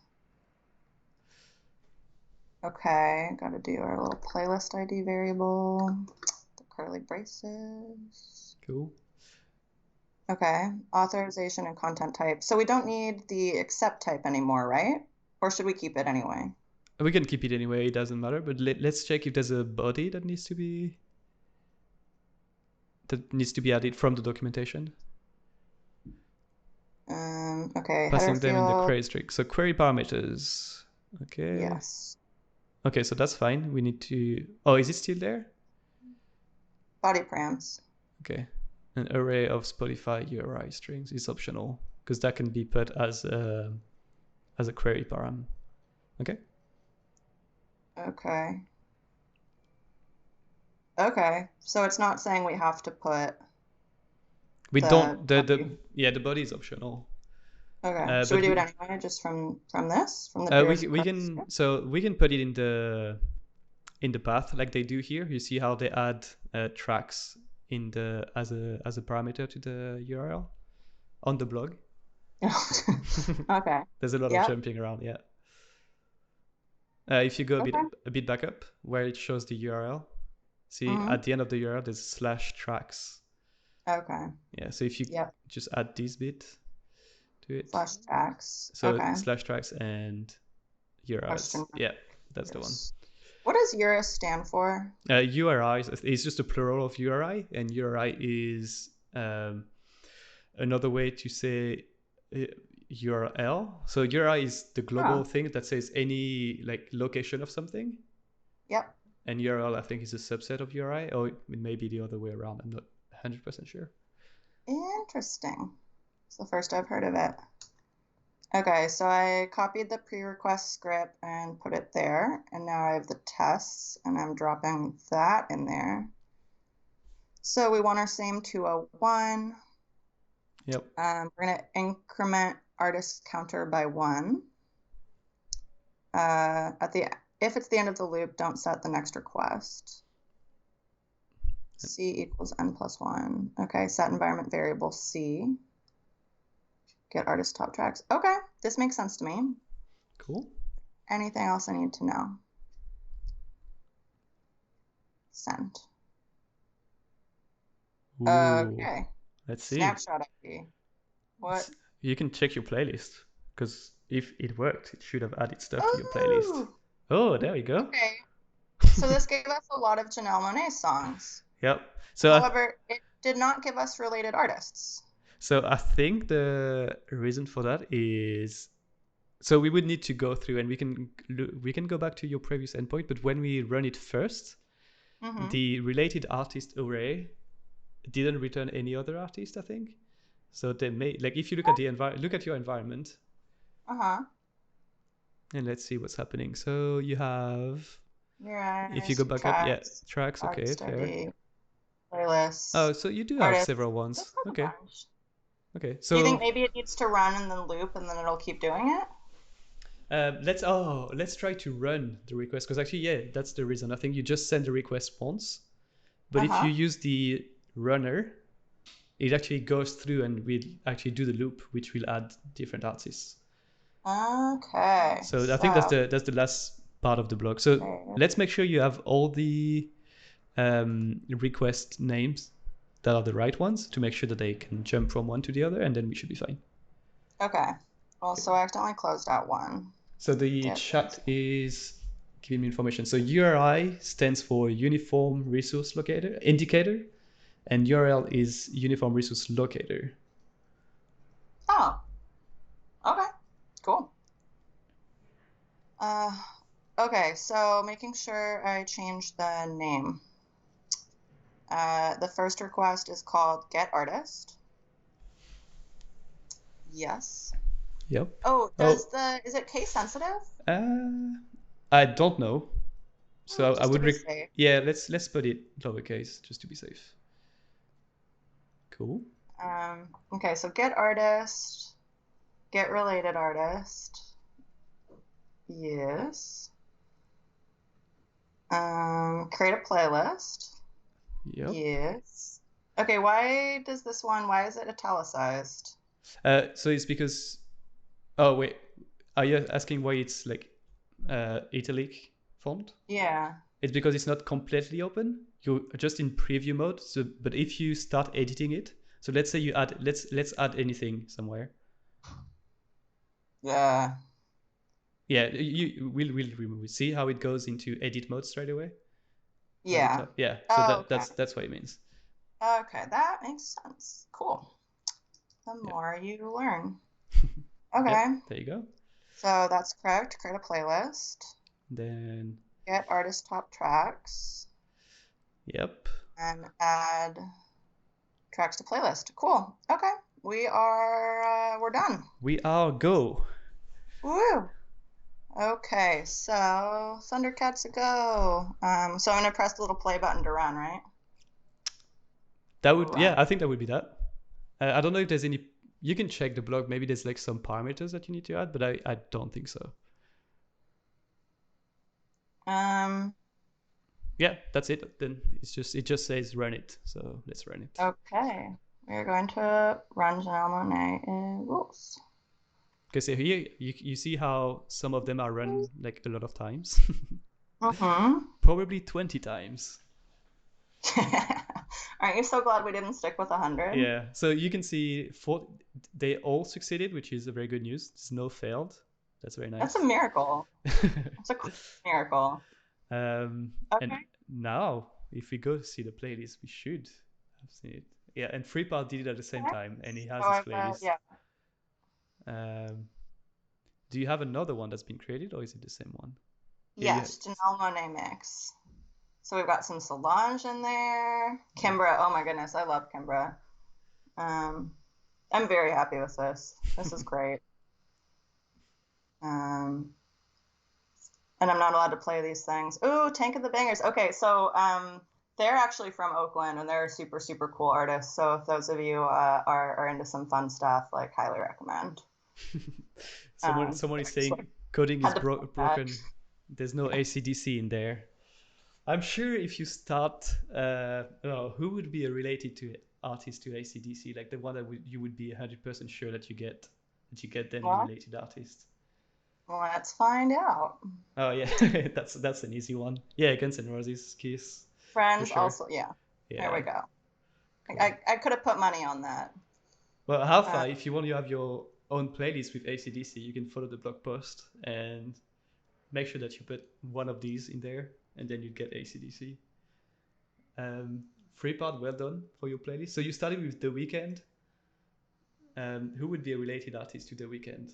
Okay, got to do our little playlist ID variable. The curly braces. Cool. Okay, authorization and content type. So we don't need the accept type anymore, right? Or should we keep it anyway? We can keep it anyway, it doesn't matter. But let's check if there's a body that needs to be added from the documentation. Okay. Passing them in the query string. So query parameters. Okay. Yes. Okay, so that's fine. We need to. Oh, is it still there? Body params. Okay. An array of Spotify URI strings is optional because that can be put as a query param. Okay. Okay. Okay. So it's not saying we have to put. We don't. The body is optional. Okay. Should we do it anyway, just from this, from the? We can put it in the path like they do here. You see how they add tracks in the as a parameter to the URL on the blog. Okay. There's a lot of jumping around. Yeah. If you go a bit back up where it shows the URL, see at the end of the URL there's /tracks. Okay. Yeah. So if you just add this bit to it. /tracks. So /tracks and URLs. Yeah, that's the one. What does URIS stand for? URI is just a plural of URI, and URI is another way to say URL. So URI is the global thing that says any like location of something. Yep. And URL, I think, is a subset of URI, or it may be the other way around. I'm not 100% sure. Interesting. It's the first I've heard of it. Okay, so I copied the pre-request script and put it there, and now I have the tests, and I'm dropping that in there. So we want our same 201. Yep. We're going to increment artist counter by 1. If it's the end of the loop, don't set the next request. C equals n plus 1. Okay, set environment variable C. Get artist top tracks. Okay, this makes sense to me. Cool. Anything else I need to know? Send. Ooh, okay. Let's see. Snapshot ID. What? You can check your playlist, because if it worked, it should have added stuff to your playlist. Oh, there we go. Okay. So this gave us a lot of Janelle Monáe's songs. Yep. So however, it did not give us related artists. So I think the reason for that is, so we would need to go through, and we can go back to your previous endpoint, but when we run it first, the related artist array didn't return any other artist, I think. So they may, like, if you look at the look at your environment. And let's see what's happening. So you have, if you go back up, yeah, tracks, okay, fair. Playlists. Oh, so you do have several ones. Okay. Okay, so do you think maybe it needs to run and then loop and then it'll keep doing it? Let's try to run the request, because actually, yeah, that's the reason. I think you just send the request once, but if you use the runner, it actually goes through and will actually do the loop, which will add different artists. Okay. So I think that's the last part of the block. So let's make sure you have all the request names that are the right ones, to make sure that they can jump from one to the other, and then we should be fine. Okay. Well, so I accidentally closed out one. So the chat is giving me information. So URI stands for Uniform Resource Locator Indicator, and URL is Uniform Resource Locator. Oh. Okay. Cool. Okay, so making sure I change the name. The first request is called Get Artist. Yes. Yep. Oh, is it case sensitive? I don't know. So I would safe. Yeah, let's put it lowercase just to be safe. Cool. Okay, so get artist, get related artist. Yes. Create a playlist. Yep. Yes. Okay, why is it italicized? So it's because, oh wait, are you asking why it's like italic font? Yeah. It's because it's not completely open. You're just in preview mode. So, but if you start editing it, so let's say you add, let's add anything somewhere. Yeah. Yeah, we'll remove it. See how it goes into edit mode straight away? Yeah. Yeah. So that's what it means. Okay, that makes sense. Cool. The more you learn. Okay. Yep, there you go. So that's correct. Create a playlist. Then get artist top tracks. Yep. And add tracks to playlist. Cool. Okay. We're done. We are go. Woo. Okay, so Thundercats a go. So I'm gonna press the little play button to run, right? That would, yeah, I think that would be that. I don't know if there's any, you can check the blog, maybe there's like some parameters that you need to add, but I don't think so. Yeah, that's it. Then it just says run it. So let's run it. Okay, we're going to run Janelle Monáe rules. Okay, so here you see how some of them are run like a lot of times. Probably 20 times. Aren't you so glad we didn't stick with 100? Yeah, so you can see they all succeeded, which is a very good news. There's no failed. That's very nice. That's a miracle. That's a miracle. And Okay. now, if we go see the playlist, we should have seen it. Yeah, and Freepart did it at the same time, and he So has his playlist. yeah. Um, do you have another one that's been created, or is it the same one? Yeah, you. Yes, Janelle Monáe mix. So we've got some Solange in there. Kimbra. Oh my goodness, I love Kimbra. Um, I'm very happy with this. This is great. Um, and I'm not allowed to play these things. Ooh, Tank of the Bangers. Okay, so they're actually from Oakland, and they're super super cool artists. So if those of you are into some fun stuff, like highly recommend. Someone is saying coding is Had to plug that. broken. There's no ACDC in there. I'm sure if you start, oh, who would be a related to artist to ACDC? Like the one that you would be 100% sure that you get them Well, related artist. let's find out. Oh yeah, that's an easy one. Yeah, Guns N' Roses, Kiss, for Friends sure. also, yeah. There we Yeah, go. cool. I could have put money on that. Well, how Uh, far? If you want to have your own playlist with ACDC, you can follow the blog post and make sure that you put one of these in there, and then you get ACDC. Free part, well done for your playlist. So you started with The Weeknd. Who would be a related artist to The Weeknd?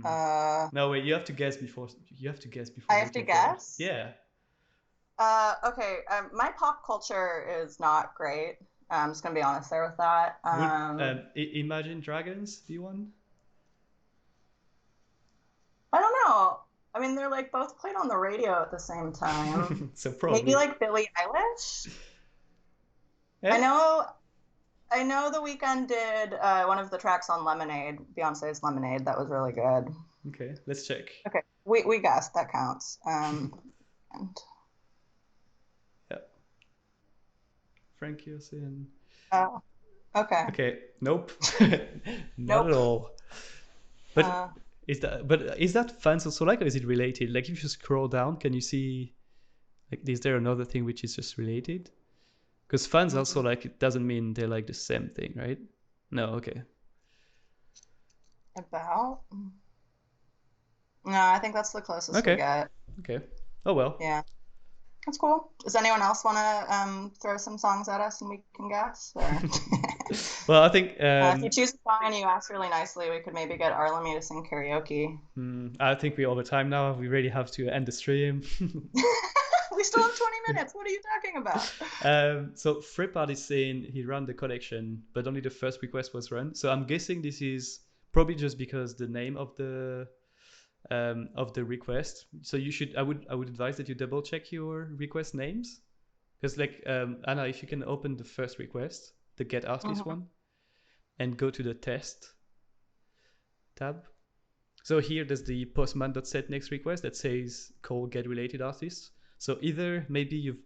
uh, No, wait. You have to guess before. You have to guess I before have to looking for it. guess. Yeah. Okay, my pop culture is not great. I'm just gonna be honest there with that. Would Imagine Dragons be one? I don't know. I mean, they're like both played on the radio at the same time. So Maybe probably. like Billie Eilish. I Yeah. know. I know The Weeknd did one of the tracks on Lemonade, Beyonce's Lemonade. That was really good. Okay. Let's check. Okay, we guessed that counts. And Yeah. Frankie Ocean. oh, okay. Okay. Nope. Not Nope. at all. But Uh, is that fans also like, or is it related? Like if you scroll down, can you see like is there another thing which is just related? Because fans also like it doesn't mean they're like the same thing, right? No, okay. about? No, I think that's the closest we Okay. get. Okay. Oh well. Yeah, that's cool. Does anyone else want to throw some songs at us and we can guess? Or Well, I think if you choose a song and you ask really nicely, we could maybe get Arlemy to sing karaoke. I think we're over time now. We really have to end the stream. We still have 20 minutes. What are you talking about? So Fripad is saying he ran the collection, but only the first request was run. So I'm guessing this is probably just because the name of the request. So you should I would advise that you double check your request names, because like Anna, if you can open the first request, the get artist one, and go to the test tab. So here there's the postman.set next request that says call get related artists. So either maybe you've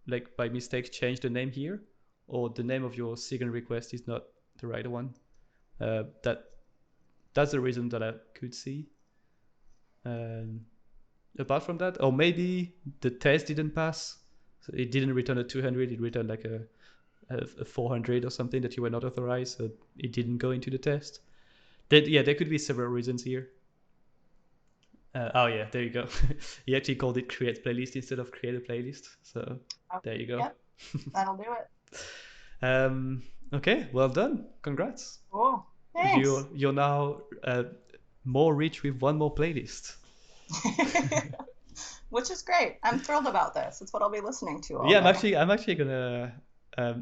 like by mistake changed the name here, or the name of your second request is not the right one. That's the reason that I could see. Apart from that, or maybe the test didn't pass. So it didn't return a 200, it returned like a 400 or something that you were not authorized, so it didn't go into the test. There could be several reasons here. Oh yeah, there you go. He actually called it create playlist instead of create a playlist. So there you go. Yep, that'll do it. Okay, well done. Congrats. Cool. Thanks. You're now more rich with one more playlist. Which is great. I'm thrilled about this. It's what I'll be listening to all Yeah, day. I'm actually gonna.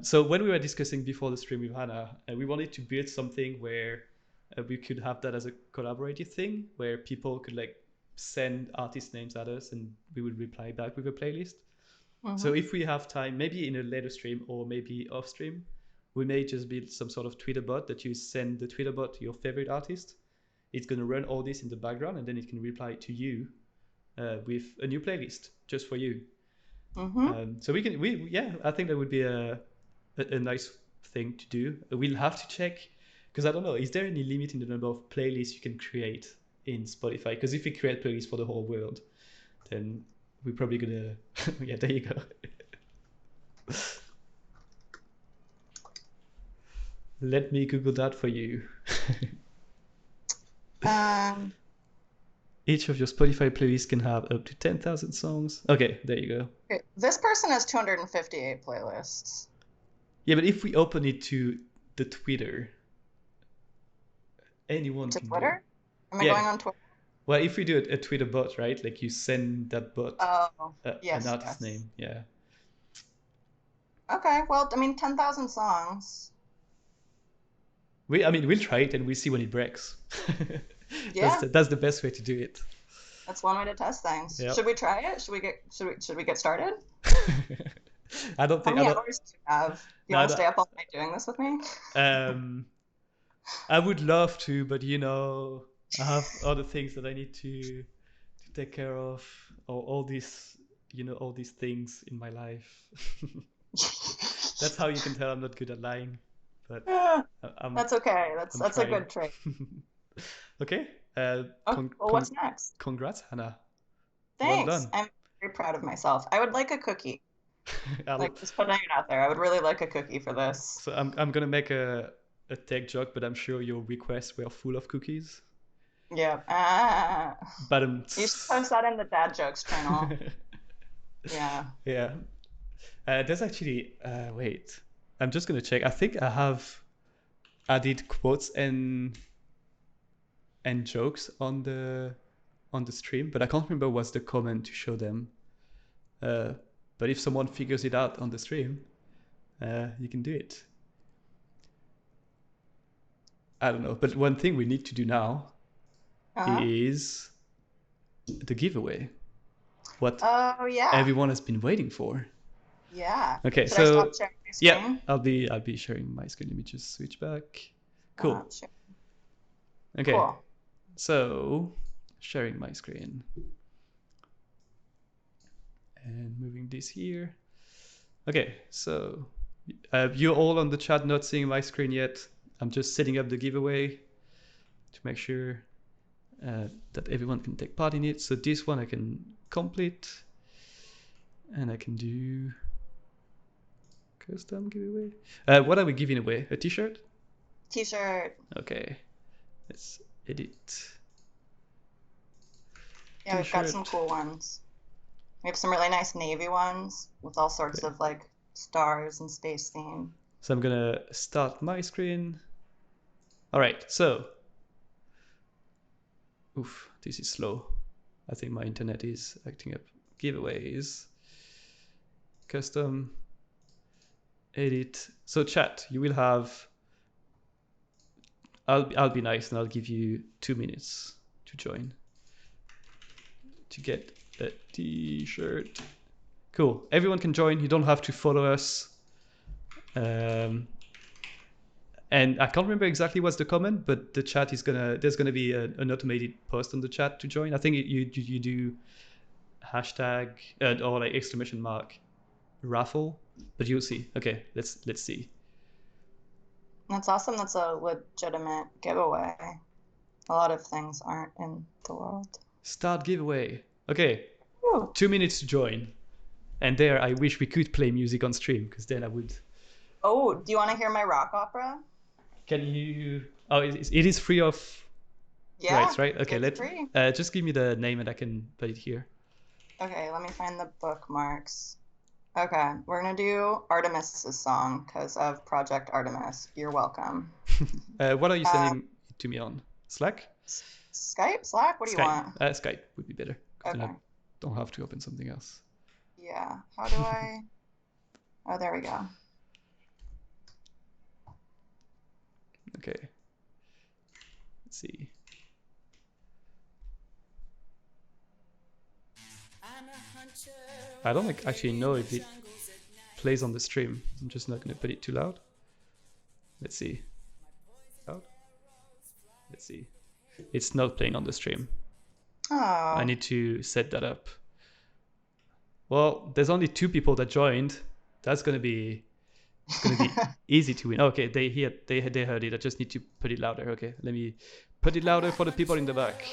So when we were discussing before the stream with Hannah, we wanted to build something where we could have that as a collaborative thing, where people could like send artist names at us and we would reply back with a playlist. So if we have time, maybe in a later stream or maybe off stream, we may just build some sort of Twitter bot that you send the Twitter bot to your favorite artist. It's going to run all this in the background and then it can reply to you with a new playlist just for you. So I think that would be a nice thing to do. We'll have to check, because I don't know, is there any limit in the number of playlists you can create in Spotify? Because if we create playlists for the whole world, then we're probably gonna yeah, there you go. Let me Google that for you. Um, Each of your Spotify playlists can have up to 10,000 songs. Okay, there you go. Okay, this person has 258 playlists. Yeah, but if we open it to the Twitter, anyone To can Twitter? do it. Am I Yeah. going on Twitter? Well, if we do a Twitter bot, right? Like you send that bot Oh, an yes, artist yes. name. Yeah. Okay, well, I mean, 10,000 songs. We'll try it and we'll see when it breaks. Yeah. That's the best way to do it. That's one way to test things. Yep. Should we try it? Should we get started? I don't How think. many hours do you have? You No, want to stay up all night doing this with me? I would love to, but I have other things that I need to take care of, or all these things in my life. That's how you can tell I'm not good at lying. But That's okay. That's a good trait. Okay. Well, what's next? Congrats, Hannah. Thanks. Well done. I'm very proud of myself. I would like a cookie. Just putting it out there. I would really like a cookie for this. So I'm gonna make a tech joke, but I'm sure your requests were full of cookies. Yeah. But you should post that in the dad jokes channel. Yeah. Yeah. There's actually wait. I'm just gonna check. I think I have added quotes and jokes on the stream, but I can't remember what's the comment to show them. But if someone figures it out on the stream, you can do it. I don't know. But one thing we need to do now is the giveaway. What everyone has been waiting for. Yeah. Okay, Should I stop sharing my screen? Yeah, I'll be sharing my screen. Let me just switch back. Cool. Okay. Cool. So, sharing my screen. And moving this here. Okay, so you're all on the chat not seeing my screen yet. I'm just setting up the giveaway to make sure that everyone can take part in it. So this one I can complete, and I can do custom giveaway. What are we giving away? A t-shirt? T-shirt. Okay, let's edit. Yeah, we've got some cool ones. We have some really nice navy ones with all sorts of like stars and space theme. So I'm gonna start my screen. All right, so this is slow. I think my internet is acting up. Giveaways, custom, edit. So chat, you will have. I'll be nice and I'll give you 2 minutes to join to get a t-shirt. Cool. Everyone can join. You don't have to follow us. And I can't remember exactly what's the comment, but the chat is there's gonna be an automated post on the chat to join. I think you do hashtag or like exclamation mark raffle, but you'll see. Okay, let's see. That's awesome. That's a legitimate giveaway. A lot of things aren't in the world. Start giveaway. Okay. Ooh. 2 minutes to join. And there, I wish we could play music on stream, because then I would. Oh, do you want to hear my rock opera? Can you? Oh, it is free of rights, right? Okay, it's free. Just give me the name and I can put it here. Okay, let me find the bookmarks. Okay, we're gonna do Artemis's song because of Project Artemis. You're welcome. What are you sending it to me on? Slack? Skype? Slack? What do you want? Skype would be better. Okay. Then I don't have to open something else. Yeah. How do I? Oh, there we go. Okay. Let's see. I don't actually know if it plays on the stream. I'm just not going to put it too loud. Let's see. Loud? Let's see. It's not playing on the stream. Oh. I need to set that up. Well, there's only 2 people that joined. That's going to be easy to win. Okay, they heard it. I just need to put it louder. Okay, let me put it louder for the people in the back.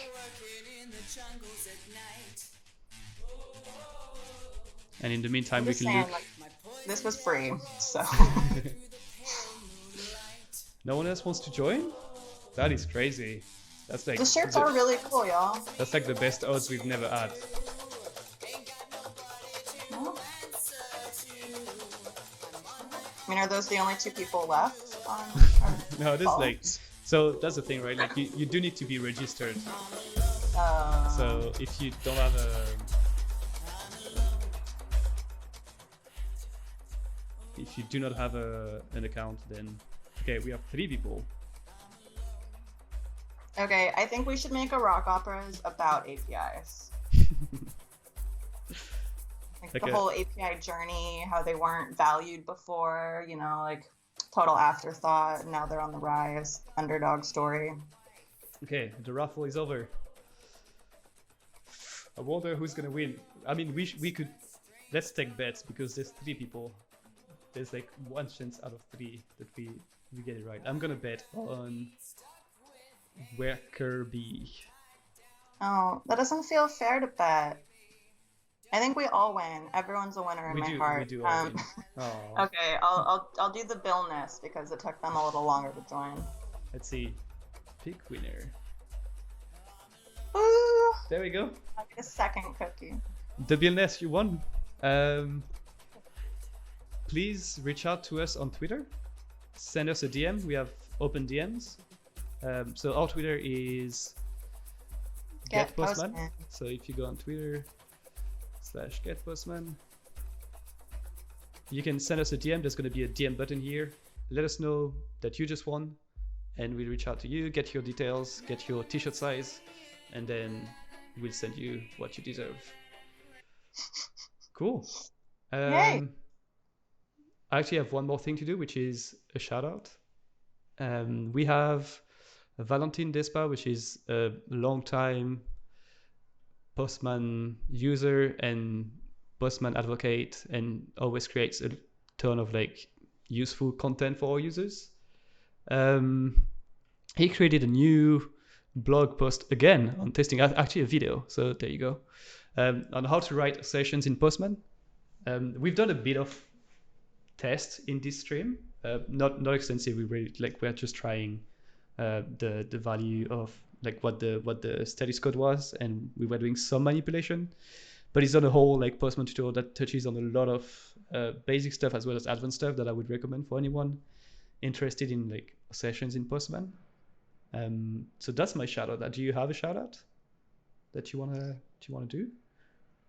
And in the meantime, we can look. This was free, so. No one else wants to join? That is crazy. That's like The shirts are really cool, y'all. that's like the best odds we've never had. Well, I mean, are those the only two people left on our No, this like phones? so that's the thing, right? Like you do need to be registered. Uh, So if you don't have if you do not have an account, then okay, we have 3 people. okay, I think we should make a rock operas about APIs. Like Like the whole API journey, how they weren't valued before, you know, like total afterthought, and now they're on the rise, underdog story. Okay, the raffle is over. I wonder who's gonna win. I mean, we could let's take bets because there's 3 people. There's like 1 chance out of 3 that we get it right. I'm gonna bet on where Kirby. Oh, that doesn't feel fair to bet. I think we all win. Everyone's a winner in my heart. We do all win. Aw. Okay, I'll do the Billness because it took them a little longer to join. Let's see. Pick winner. Ooh, There we go. I get a second cookie. The Billness, you won. Please reach out to us on Twitter. Send us a DM. We have open DMs. So our Twitter is Get GetPostman. Postman. So if you go on Twitter /GetPostman, you can send us a DM. There's going to be a DM button here. Let us know that you just won, and we'll reach out to you, get your details, get your t-shirt size, and then we'll send you what you deserve. Cool. Yay. I actually have one more thing to do, which is a shout out. We have Valentin Despa, which is a long time Postman user and Postman advocate, and always creates a ton of like useful content for our users. He created a new blog post again on testing, actually a video. So there you go, on how to write sessions in Postman. We've done a bit of test in this stream, not extensive. We're just trying the value of like what the status code was, and we were doing some manipulation. But it's on a whole like Postman tutorial that touches on a lot of basic stuff as well as advanced stuff that I would recommend for anyone interested in like sessions in Postman. So that's my shout out. Do you have a shout out that you wanna do?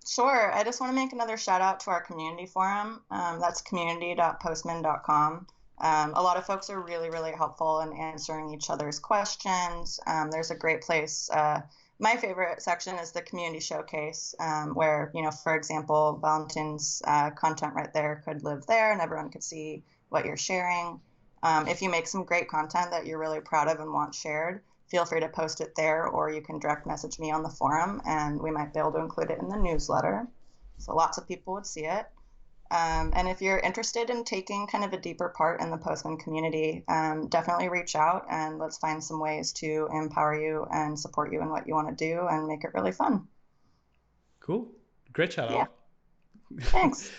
Sure. I just want to make another shout out to our community forum. That's community.postman.com. A lot of folks are really, really helpful in answering each other's questions. There's a great place. My favorite section is the community showcase, where, you know, for example, Valentin's content right there could live there and everyone could see what you're sharing. If you make some great content that you're really proud of and want shared, feel free to post it there, or you can direct message me on the forum and we might be able to include it in the newsletter. So lots of people would see it. And if you're interested in taking kind of a deeper part in the Postman community, definitely reach out and let's find some ways to empower you and support you in what you want to do and make it really fun. Cool. Great shout out. Yeah. Thanks.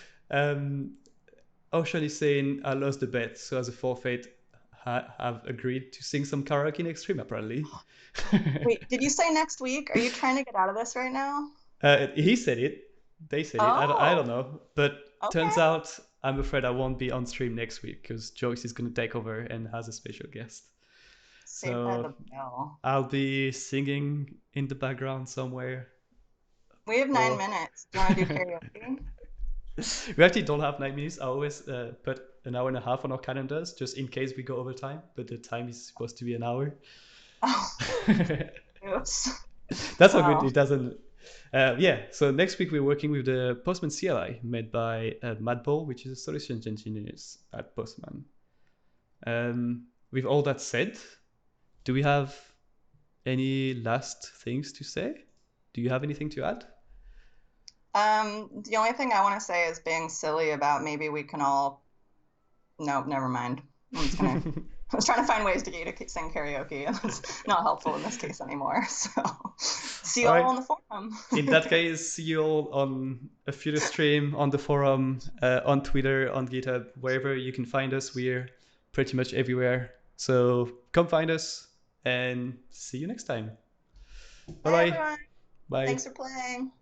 Ocean is saying I lost the bet, so as a forfeit, have agreed to sing some karaoke next stream, apparently. Wait, did you say next week? Are you trying to get out of this right now? He said it. They said it. I don't know. But turns out I'm afraid I won't be on stream next week because Joyce is going to take over and has a special guest. Save that a bell. I'll be singing in the background somewhere. We have 9 minutes. Do you want to do karaoke? We actually don't have 9 minutes. I always put an hour and a half on our calendars just in case we go over time, but the time is supposed to be an hour. Oh, oops. That's how good it doesn't. So next week we're working with the Postman CLI made by Matt Ball, which is a solutions engineer at Postman. With all that said, do we have any last things to say? Do you have anything to add? The only thing I want to say is being silly about maybe we can all. No, never mind. I was trying to find ways to get you to sing karaoke, and it's not helpful in this case anymore. So, see you all on the forum. In that case, see you all on a future stream, on the forum, on Twitter, on GitHub, wherever you can find us. We're pretty much everywhere. So come find us, and see you next time. Bye, Bye-bye. everyone. Bye. Thanks for playing.